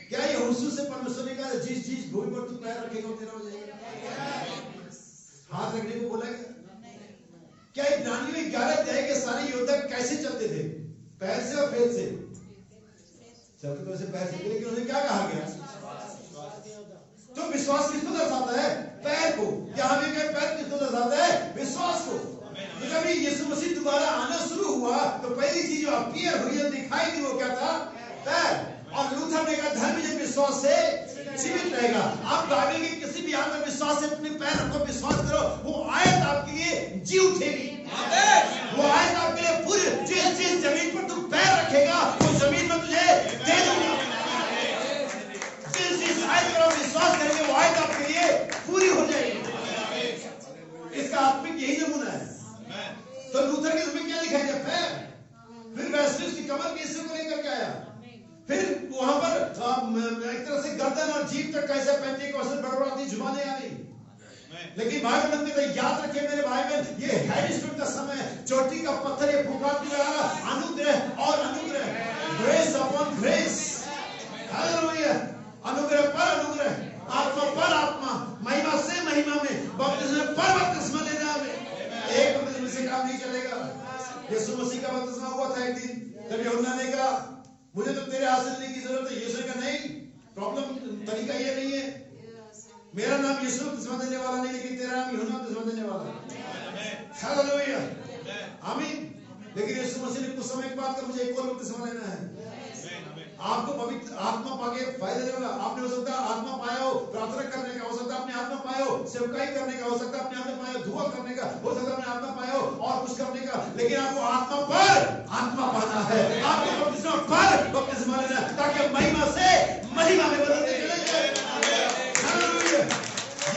क्या ये यहोशू से परमेश्वर ने कहा जिस चीज भूमि पर तू पैर रखेगा वो तेरा हो जाएगा? हाथ रखने को बोला गया? क्या इब्रानियों में 11 अध्याय के सारे योद्धा कैसे चलते थे? पैर से और फेत से चलते, तो ऐसे पैर से, लेकिन उन्हें क्या कहा गया? तो विश्वास किसको दर्शाता है? पैर को। यहाँ भी क्या पैर किसको दर्शाता है? विश्वास को। तो जब यीशु मसीह दोबारा आना शुरू हुआ तो पहली चीज जो अपीयर हुई, दिखाई दी, वो क्या था? पैर। और लूथर ने कहा धर्मी जन विश्वास से जीवित रहेगा। आप बाइबल के किसी भी आत्म विश्वास से अपने पैर रखो, विश्वास करो, वो आयत आपके लिए जी उठेगी। वो आयत आपके लिए पूरी, जिस जमीन पर तू पैर रखेगा वो जमीन में तुझे दे दूंगा। जिस आयत पर आप विश्वास करेंगे वो आयत आपके लिए पूरी हो जाएगी। इसका आत्मिक यही नमूना है। तो लूथर के समय क्या लिखा है? पैर। फिर वैसे उसकी कमर के हिस्से को लेकर के आया, फिर वहां पर एक तरह से गर्दन और जीभ तक कैसे पेंटिकॉस्टल बड़बड़ाती जुबानें आ गई। लेकिन भाई बहन के याद रखिए मेरे भाई बहन, ये हैरिसमेंट का समय है। चोटी का पत्थर ये फुकाते हुए आ रहा, अनुग्रह और अनुग्रह, ग्रेस अपॉन ग्रेस। हालेलुया। अनुग्रह पर अनुग्रह, आत्मा पर आत्मा, महिमा से महिमा में, बपतिस्मा पर बपतिस्मा लेना में। एक बपतिस्मा से काम नहीं चलेगा। यीशु मसीह का बपतिस्मा हुआ था एक दिन, जब यूहन्ना ने कहा मुझे तो तेरे हाथ से लेने की जरूरत है। यीशु का नहीं, प्रॉब्लम तरीका ये नहीं है। मेरा नाम यीशु बपतिस्मा देने वाला नहीं, लेकिन तेरा नाम यूहन्ना बपतिस्मा देने वाला है। हालेलुया, आमीन। लेकिन यीशु मसीह ने कुछ समय के बाद मुझे एक और बपतिस्मा लेना है। आपको पवित्र आत्मा पाके फायदा देगा। आपने हो सकता है आत्मा पाया हो प्रार्थना करने का, हो सकता है आपने आत्मा पाया हो सेवकाई करने का, हो सकता है आपने आत्मा पाया हो दुआ करने का, हो सकता है आपने आत्मा पाया हो और कुछ करने का, लेकिन आपको आत्मा पर आत्मा पाना है। आपको बपतिस्मा पर बपतिस्मा लेना है, ताकि महिमा से महिमा में बदलते चले जाए। हालेलुया।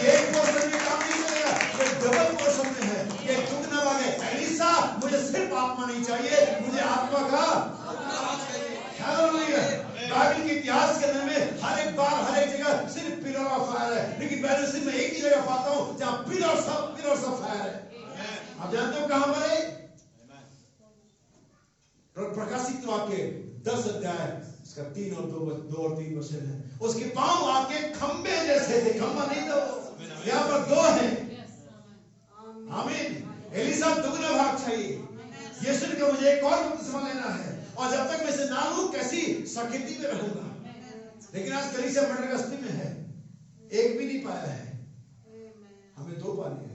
ये एक पोर्शन में काम नहीं चलेगा, ये डबल पोर्शन में है। ये दुगना वाले एलिसा, मुझे सिर्फ आत्मा नहीं चाहिए, मुझे आत्मा का। हालेलुया। बाइबल के इतिहास के अंदर में हर एक बार हर एक जगह सिर्फ पिलर ऑफ फायर है, लेकिन मैं सिर्फ एक ही जगह पाता हूं जहां पिलर्स ऑफ फायर है। आप जानते हो कहां पर है? प्रकाशित वाक्य 10 अध्याय, इसका 3 और 2 वचन है। उसके पांव आके खंबे जैसे थे। खंबा नहीं था, यहाँ पर 2 हैं। आमीन। एलिसा दुगना भाग चाहिए। यीशु ने कहा मुझे एक और बपतिस्मा लेना है, और जब तक मैं इसे ना लूं कैसी सख्ती में रहूंगा। लेकिन आज कलीसिया मटर गस्ती में है, एक भी नहीं पाया है, हमें 2 पाने हैं।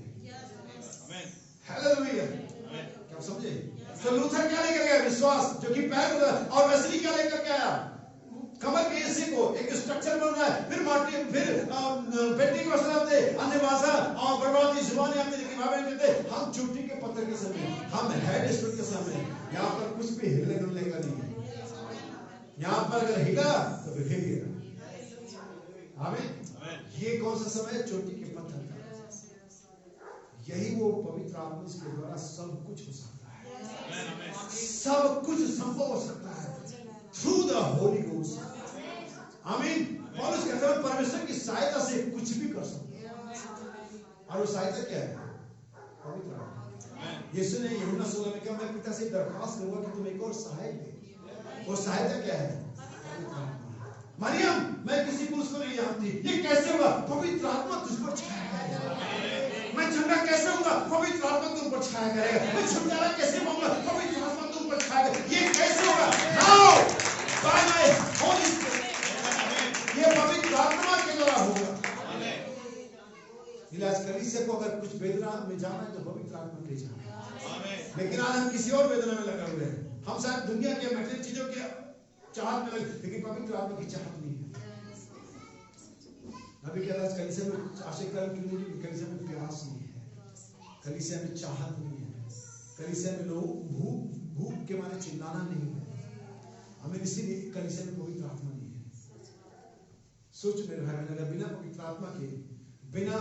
हालेलुया, क्या समझे? तो लूथर क्या लेकर गया? विश्वास, जो कि पैर, और वेस्ली क्या लेकर के आया? कमर के हिस्से को एक स्ट्रक्चर बन रहा है, फिर मार्टी, फिर पेंटिकॉस्टल आते, अन्य भाषा और बड़बड़ाती जुबानें आते। लेकिन बाइबल कहते हम चोटी के पत्थर के समय, हम हेड स्टोन के समय, यहाँ पर कुछ भी हिलने डुलने का नहीं है। यहाँ पर अगर हिला तो फिर हिल गया। आमीन। ये कौन सा समय? चोटी के पत्थर का। यही वो पवित्र आत्मा के द्वारा सब कुछ हो सकता है, सब कुछ संभव हो सकता है थ्रू द होली गोस्ट। आमीन। पौलुस कहता है परमेश्वर की सहायता से कुछ भी कर सकते हैं। और वो सहायता क्या है? पवित्र आत्मा। यीशु ने यूहन्ना 16 में कहा मैं पिता से दरख्वास्त करूंगा कि तुम एक और सहायक दे। वो सहायता क्या है? मरियम, मैं किसी पुरुष को नहीं जानती, ये कैसे हुआ? पवित्र आत्मा तुझ पर छाया करेगा। मैं चंगा कैसे होगा? पवित्र आत्मा तुम पर छाया करेगा। मैं छुटकारा कैसे पाऊंगा? पवित्र आत्मा तुम पर छाया करेगा। ये कैसे होगा? Now by my holy spirit, ये पवित्र आत्मा के द्वारा होगा। इलाज कलीसिया को अगर कुछ वेदना में जाना है तो पवित्र आत्मा ले जाना। लेकिन आज हम किसी और वेदना में लगे हुए हैं। हम शायद दुनिया के मैटेरियल चीजों के चाहत में लगे, लेकिन पवित्र आत्मा की चाहत नहीं है। अभी क्या आज कलीसिया में आशिक क्यों नहीं? कलीसिया में प्यास नहीं है, कलीसिया में चाहत नहीं है, कलीसिया में लोग भूख के मारे चिल्लाना नहीं है। हमें इसीलिए कलीसिया में पवित्र आत्मा नहीं है। सोच मेरे भाई बहन, अगर बिना पवित्र आत्मा के, बिना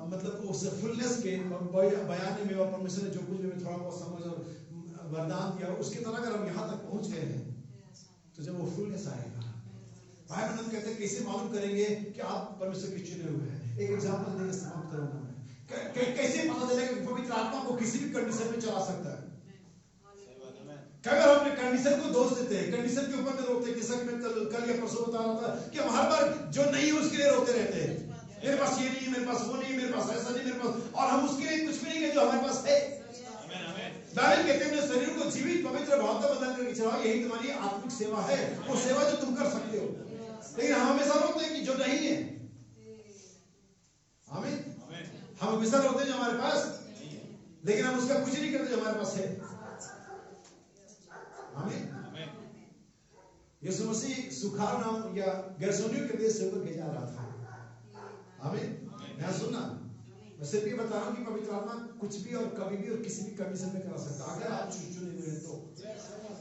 मतलब उस फुलनेस के बयान में और परमेश्वर ने जो कुछ भी थोड़ा बहुत समझ और वरदान दिया उसके तरह अगर हम यहाँ तक पहुंच गए हैं तो जब वो फुलनेस आएगा, भाई बहन कहते हैं कैसे मालूम करेंगे कि आप परमेश्वर के चुने हुए हैं? एक एग्जांपल देकर समाप्त करूंगा मैं। कैसे पता चलेगा कि पवित्र आत्मा को किसी भी कंडीशन में चला सकता है? अगर हम अपने कंडीशन को दोष देते हैं, कंडीशन के ऊपर रोकते हैं, जैसा कि मैं कल या परसों बता रहा था कि हम हर बार जो नहीं है उसके लिए रोते रहते हैं। मेरे पास ये नहीं, मेरे पास वो नहीं, मेरे पास ऐसा नहीं, मेरे पास, और हम उसके लिए कुछ भी नहीं है जो हमारे पास है। बाइबल कहते हैं अपने शरीर को जीवित पवित्र भावता बदल करके चलाओ, यही तुम्हारी आत्मिक सेवा है, वो सेवा जो तुम कर सकते हो। लेकिन हम हमेशा रोकते हैं कि जो नहीं है। आमीन। हम हमेशा रोकते हैं जो हमारे पास, लेकिन हम उसका कुछ नहीं करते जो हमारे पास है। आमीन। यीशु मसीह सुखार नाम या गेरसोनियों के देश से होकर के जा रहा था। आमीन। मैं सुनना, मैं सिर्फ ये बता रहा हूं कि पवित्र आत्मा कुछ भी और कभी भी और किसी भी कंडीशन में करा सकता है, अगर आप चुने हुए हैं तो।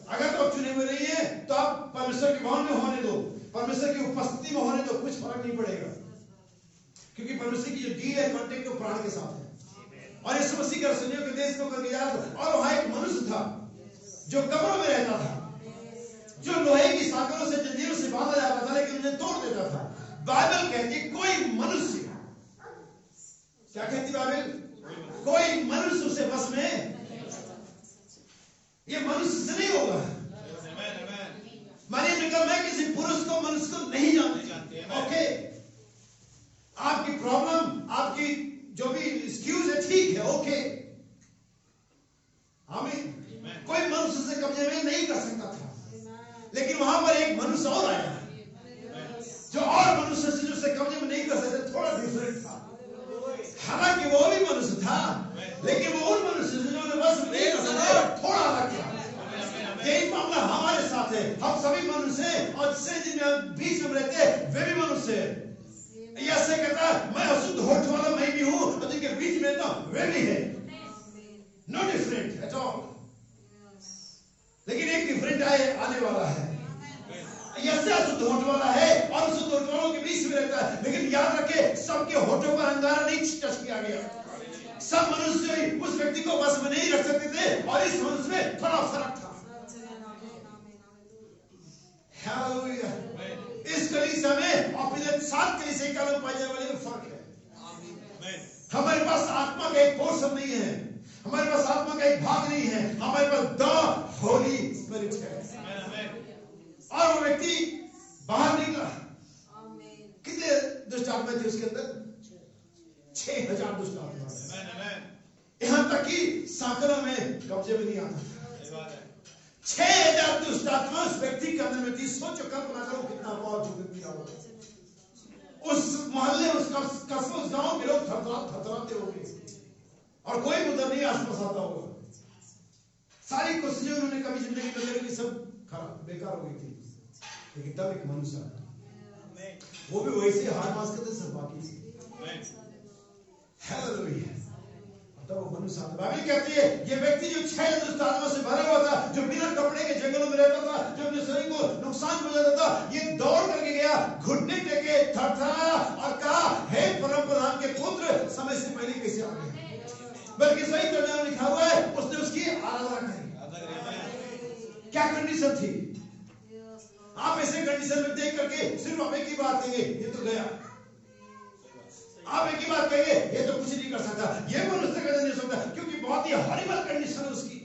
अगर तो आप चुने हुए नहीं है तो आप परमेश्वर के भवन में होने दो, परमेश्वर की उपस्थिति में होने दो, कुछ फर्क नहीं पड़ेगा। क्योंकि परमेश्वर की जो डील है, कॉन्टेक्ट, वो प्राण के साथ है। और यीशु मसीह का सुनियों के देश को करके जा रहा था, और वहां एक मनुष्य था जो कब्रों में रहता था, जो लोहे की साकरों से, जंजीरों से बांधा जाता था, लेकिन उन्हें तोड़ देता था। बाइबल कहती है कोई मनुष्य, क्या कहती बाइबल? कोई मनुष्य उसे बस में, ये मनुष्य से नहीं होगा। मरियम ने कहा मैं किसी पुरुष को, मनुष्य को नहीं जानती। ओके, आपकी प्रॉब्लम, आपकी जो भी एक्सक्यूज है, ठीक है, ओके। आमीन। कोई मनुष्य से कब्जे में नहीं कर सकता था, लेकिन वहां पर एक मनुष्य और आया जो और मनुष्य से, जो उससे कब्जे में नहीं कर सकते, थोड़ा डिफरेंट था। हालांकि वो भी मनुष्य था, लेकिन वो उन मनुष्य से जो बस नहीं कर सकते, थोड़ा अलग था। यही मामला हमारे साथ है। हम सभी मनुष्य हैं, और जिससे जिनमें बीच में रहते हैं वे भी मनुष्य हैं। ऐसे कहता मैं अशुद्ध होठ वाला मैं भी हूं, और जिनके बीच में रहता वे भी है। No different at all. लेकिन एक डिफरेंट आने वाला है। यसे अशुद्ध होठ वाला है और अशुद्ध होठ वालों के बीच में रहता है, लेकिन याद रखे सबके होठों पर अंगारा नहीं टच किया गया। सब मनुष्य उस व्यक्ति को बस में नहीं रख सकते थे, और इस मनुष्य में थोड़ा फर्क था। हालेलुया। इस कलीसिया में और पिछले 7 कलीसिया काल में पाए जाने वाले में फर्क है। हमारे पास आत्मा का एक पोर्शन नहीं है, हमारे पास आत्मा का एक भाग नहीं है, हमारे पास द होली स्पिरिट है। और वो व्यक्ति बाहर निकला, कितने दुष्ट आत्मा थे उसके अंदर? 6000 दुष्ट आत्मा। यहाँ तक कि सांकलों में कब्जे में नहीं आता था। 6,000 दुष्ट आत्मा उस व्यक्ति के अंदर में थी। सोचो, कल्पना करो कितना बहुत व्यक्ति होगा उस मोहल्ले, उस कस्बे, उस गांव के लोग थरथराते होंगे और कोई उधर नहीं आसपास आता होगा। सारी कोशिशें उन्होंने कभी जिंदगी में करी, सब खराब बेकार हो गई थी। लेकिन तब एक मनुष्य, वो भी वैसे हार मास करते सब बाकी। हालेलुया। तब वो मनुष्य आता। बाइबल कहती है ये व्यक्ति जो 6 दुष्ट आत्मा से भरा हुआ था, जो बिना कपड़े के जंगलों में रहता था, जो अपने शरीर को नुकसान पहुंचाता था, ये दौड़ करके गया, घुटने टेके, थरथराया और कहा, हे परम प्रधान के पुत्र, समय से पहले कैसे आ गए? बल्कि सही तर्जुमे में लिखा हुआ है उसने उसकी आराधना करी। क्या कंडीशन थी? आप ऐसे कंडीशन में देख करके सिर्फ आप एक ही बात कहेंगे, ये तो गया। आप एक ही बात कहेंगे, ये तो कुछ नहीं कर सकता, ये मनुष्य कर नहीं सकता, क्योंकि बहुत ही हॉरिबल कंडीशन है उसकी।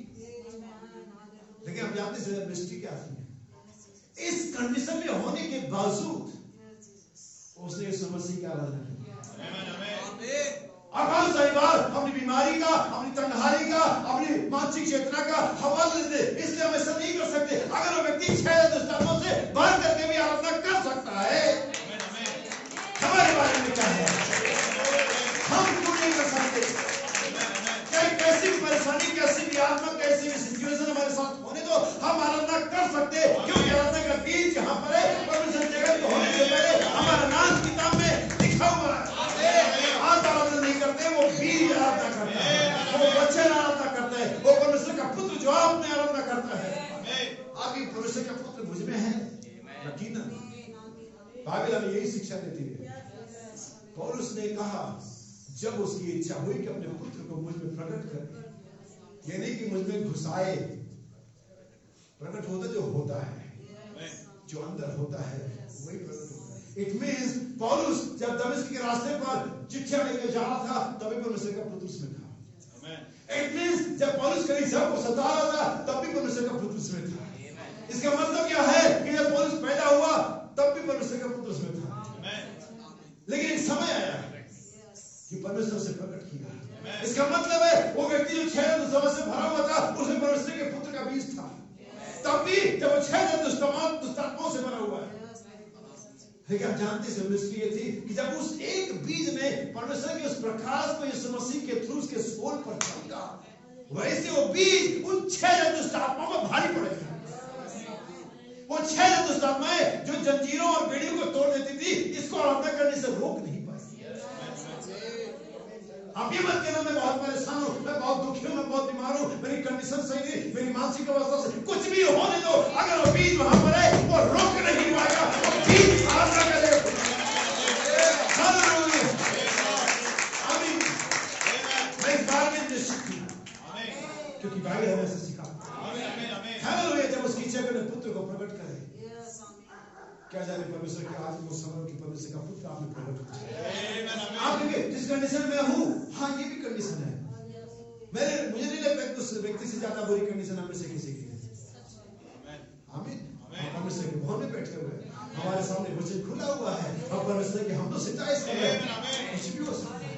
लेकिन आप जानते हैं दृष्टि क्या थी? इस कंडीशन में होने के बावजूद उसने यीशु मसीह की आराधना की। और बहुत सारी बार अपनी बीमारी का, अपनी तन्हाई का, अपनी मानसिक चेतना का हवाला देते, इसलिए हम ऐसा नहीं कर सकते। अगर वो व्यक्ति 6 दुष्ट आत्माओं से भर करके भी आराधना कर सकता है, हमारे बारे में क्या है? हम क्यों नहीं कर सकते? कैसी भी परेशानी, कैसी भी आत्मा, कैसी भी सिचुएशन हमारे साथ होने दो, हम आराधना कर सकते, क्योंकि आराधना का बीज यहाँ पर है। परमेश्वर जगत को होने से पहले हमारा नाम किताब में लिखा हुआ है। आज आराधना नहीं करते, वो बीज आराधना करता है, वो वचन आराधना करता है, वो परमेश्वर का पुत्र जो आपने आराधना करता है। आगे परमेश्वर का पुत्र मुझ में है, यकीनन बाइबल हमें यही शिक्षा देती है। पौलुस ने कहा, जब उसकी इच्छा हुई कि अपने पुत्र को मुझ में प्रकट करे, ये नहीं कि मुझ में घुसाए, प्रकट होता जो होता है, जो अंदर होता है वही प्रकट होता है। इट मींस पौलुस जब दमिश्क के रास्ते पर चिट्ठियां लेकर जा रहा था, तभी परमेश्वर का पुत्र उसमें था। इट मींस जब पौलुस कलीसिया को सता रहा था, तब भी परमेश्वर का पुत्र उसमें था। इसका मतलब क्या है कि जब पौलुस पैदा हुआ, तब भी परमेश्वर का पुत्र उसमें था। लेकिन एक समय आया कि परमेश्वर से प्रकट किया। इसका मतलब है वो व्यक्ति जो 6 दुष्टों से भरा हुआ था, उसमें परमेश्वर के पुत्र का बीज था। तब भी जब वो 6 दुष्टात्माओं से भरा हुआ है। लेकिन आप जानते हैं मिस्ट्री ये थी कि जब उस एक बीज में परमेश्वर के उस प्रकाश को यीशु मसीह के थ्रू उसके सोल पर चमका, वैसे वो बीज उन 6 दुष्टात्माओं में भारी पड़ेगा। वो 6 दुष्टात्माएं जो जंजीरों और बेड़ियों को तोड़ देती थी, इसको आराधना करने से रोक नहीं पाई। आप ये मत कहना मैं बहुत परेशान हूं, मैं बहुत दुखी हूं, मैं बहुत बीमार हूं, मेरी कंडीशन सही नहीं, मेरी मानसिक अवस्था से कुछ भी होने दो, अगर वो बीज वहां पर है वो रोक नहीं पाएगा, वो बीज आराधना करेगा। हालेलुया। आमीन। मैं इस बात में निश्चित हूं, क्योंकि बाइबल हमें ऐसा सिखाता है। हालेलुया। जब उसकी इच्छा अपने पुत्र को प्रकट करे, क्या जाने परमेश्वर के आज वो समय की परमेश्वर का पुत्र आपने प्रकट किया। आप देखिए जिस कंडीशन में हूं, हाँ ये भी कंडीशन है। मुझे नहीं लगता कि उस व्यक्ति से ज्यादा बुरी कंडीशन हमें से किसी की है। आमीन। परमेश्वर के भवन में बैठे हुए, हमारे सामने वचन खुला हुआ है और परमेश्वर के हम तो सिताइस कर रहे हैं, कुछ भी हो सकता है।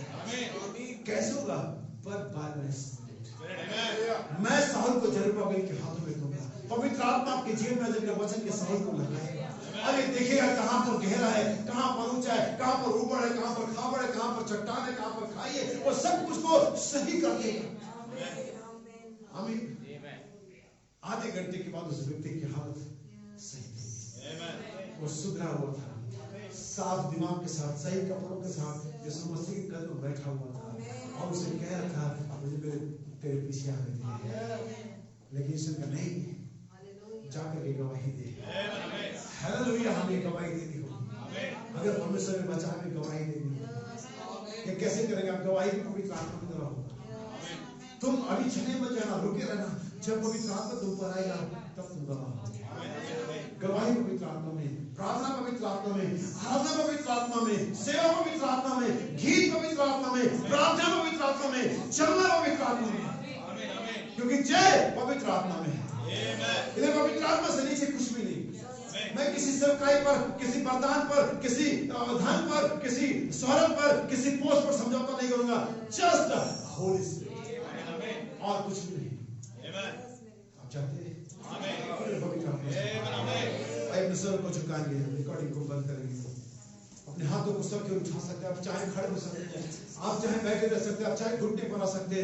कैसे होगा? पर बाय मैं साहुल को जरुब्बाबेल के हाथों में दूंगा। पवित्र आत्मा आपके जीवन में जब वचन के साहुल को लगाएगा, अरे देखिएगा कहां पर गहरा है, कहां पर ऊंचा है, कहां पर ऊबड़ है, कहां पर खाबड़ है, कहां पर चट्टान है, कहां पर खाई है, वो सब कुछ को सही कर देगा। आमीन। आधे घंटे के बाद उस व्यक्ति की हालत सही थी, वो सुधरा हुआ था, साफ दिमाग के साथ, सही कपड़ों के साथ यीशु मसीह के कदम में बैठा हुआ था और उसे कह रहा था मुझे तेरे पीछे आने दे। लेकिन यीशु का नहीं, जाकर के गवाही दे। हालेलुया। हमें गवाही देनी होगी। अगर परमेश्वर ने बचा हमें गवाही देनी होगी। ये कैसे करेंगे? आप गवाही भी पवित्र आत्मा की तरह होगा। तुम अभी छने मत जाना, रुके रहना, जब पवित्र आत्मा तुम पर आएगा तब तुम गवाह होगे। गवाही पवित्र आत्मा में, प्रार्थना पवित्र आत्मा में, आराधना पवित्र आत्मा में, सेवा पवित्र आत्मा में, गीत पवित्र आत्मा में, प्रार्थना पवित्र आत्मा में, चलना पवित्र आत्मा में, क्योंकि जय पवित्र आत्मा में है। इधर पवित्र आत्मा से नीचे कुछ भी नहीं। मैं किसी सेवकाई पर, किसी वरदान पर, किसी धन पर, किसी शोहरत पर, किसी पोस्ट पर समझौता नहीं करूंगा। Just Holi spirit. और कुछ भी नहीं। Amen. आप चाहते हैं? Amen. खुले पवित्र आत्मा से। Amen. अपने सर को झुकाएंगे, रिकॉर्डिंग को बंद करेंगे। अपने हाथों को सबके उठा सकते हैं, आप चाहे खड़े हो सकते हैं, आप चाहे बैठे रह सकते हैं, आप चाहे घुटने पर आ सकते हैं।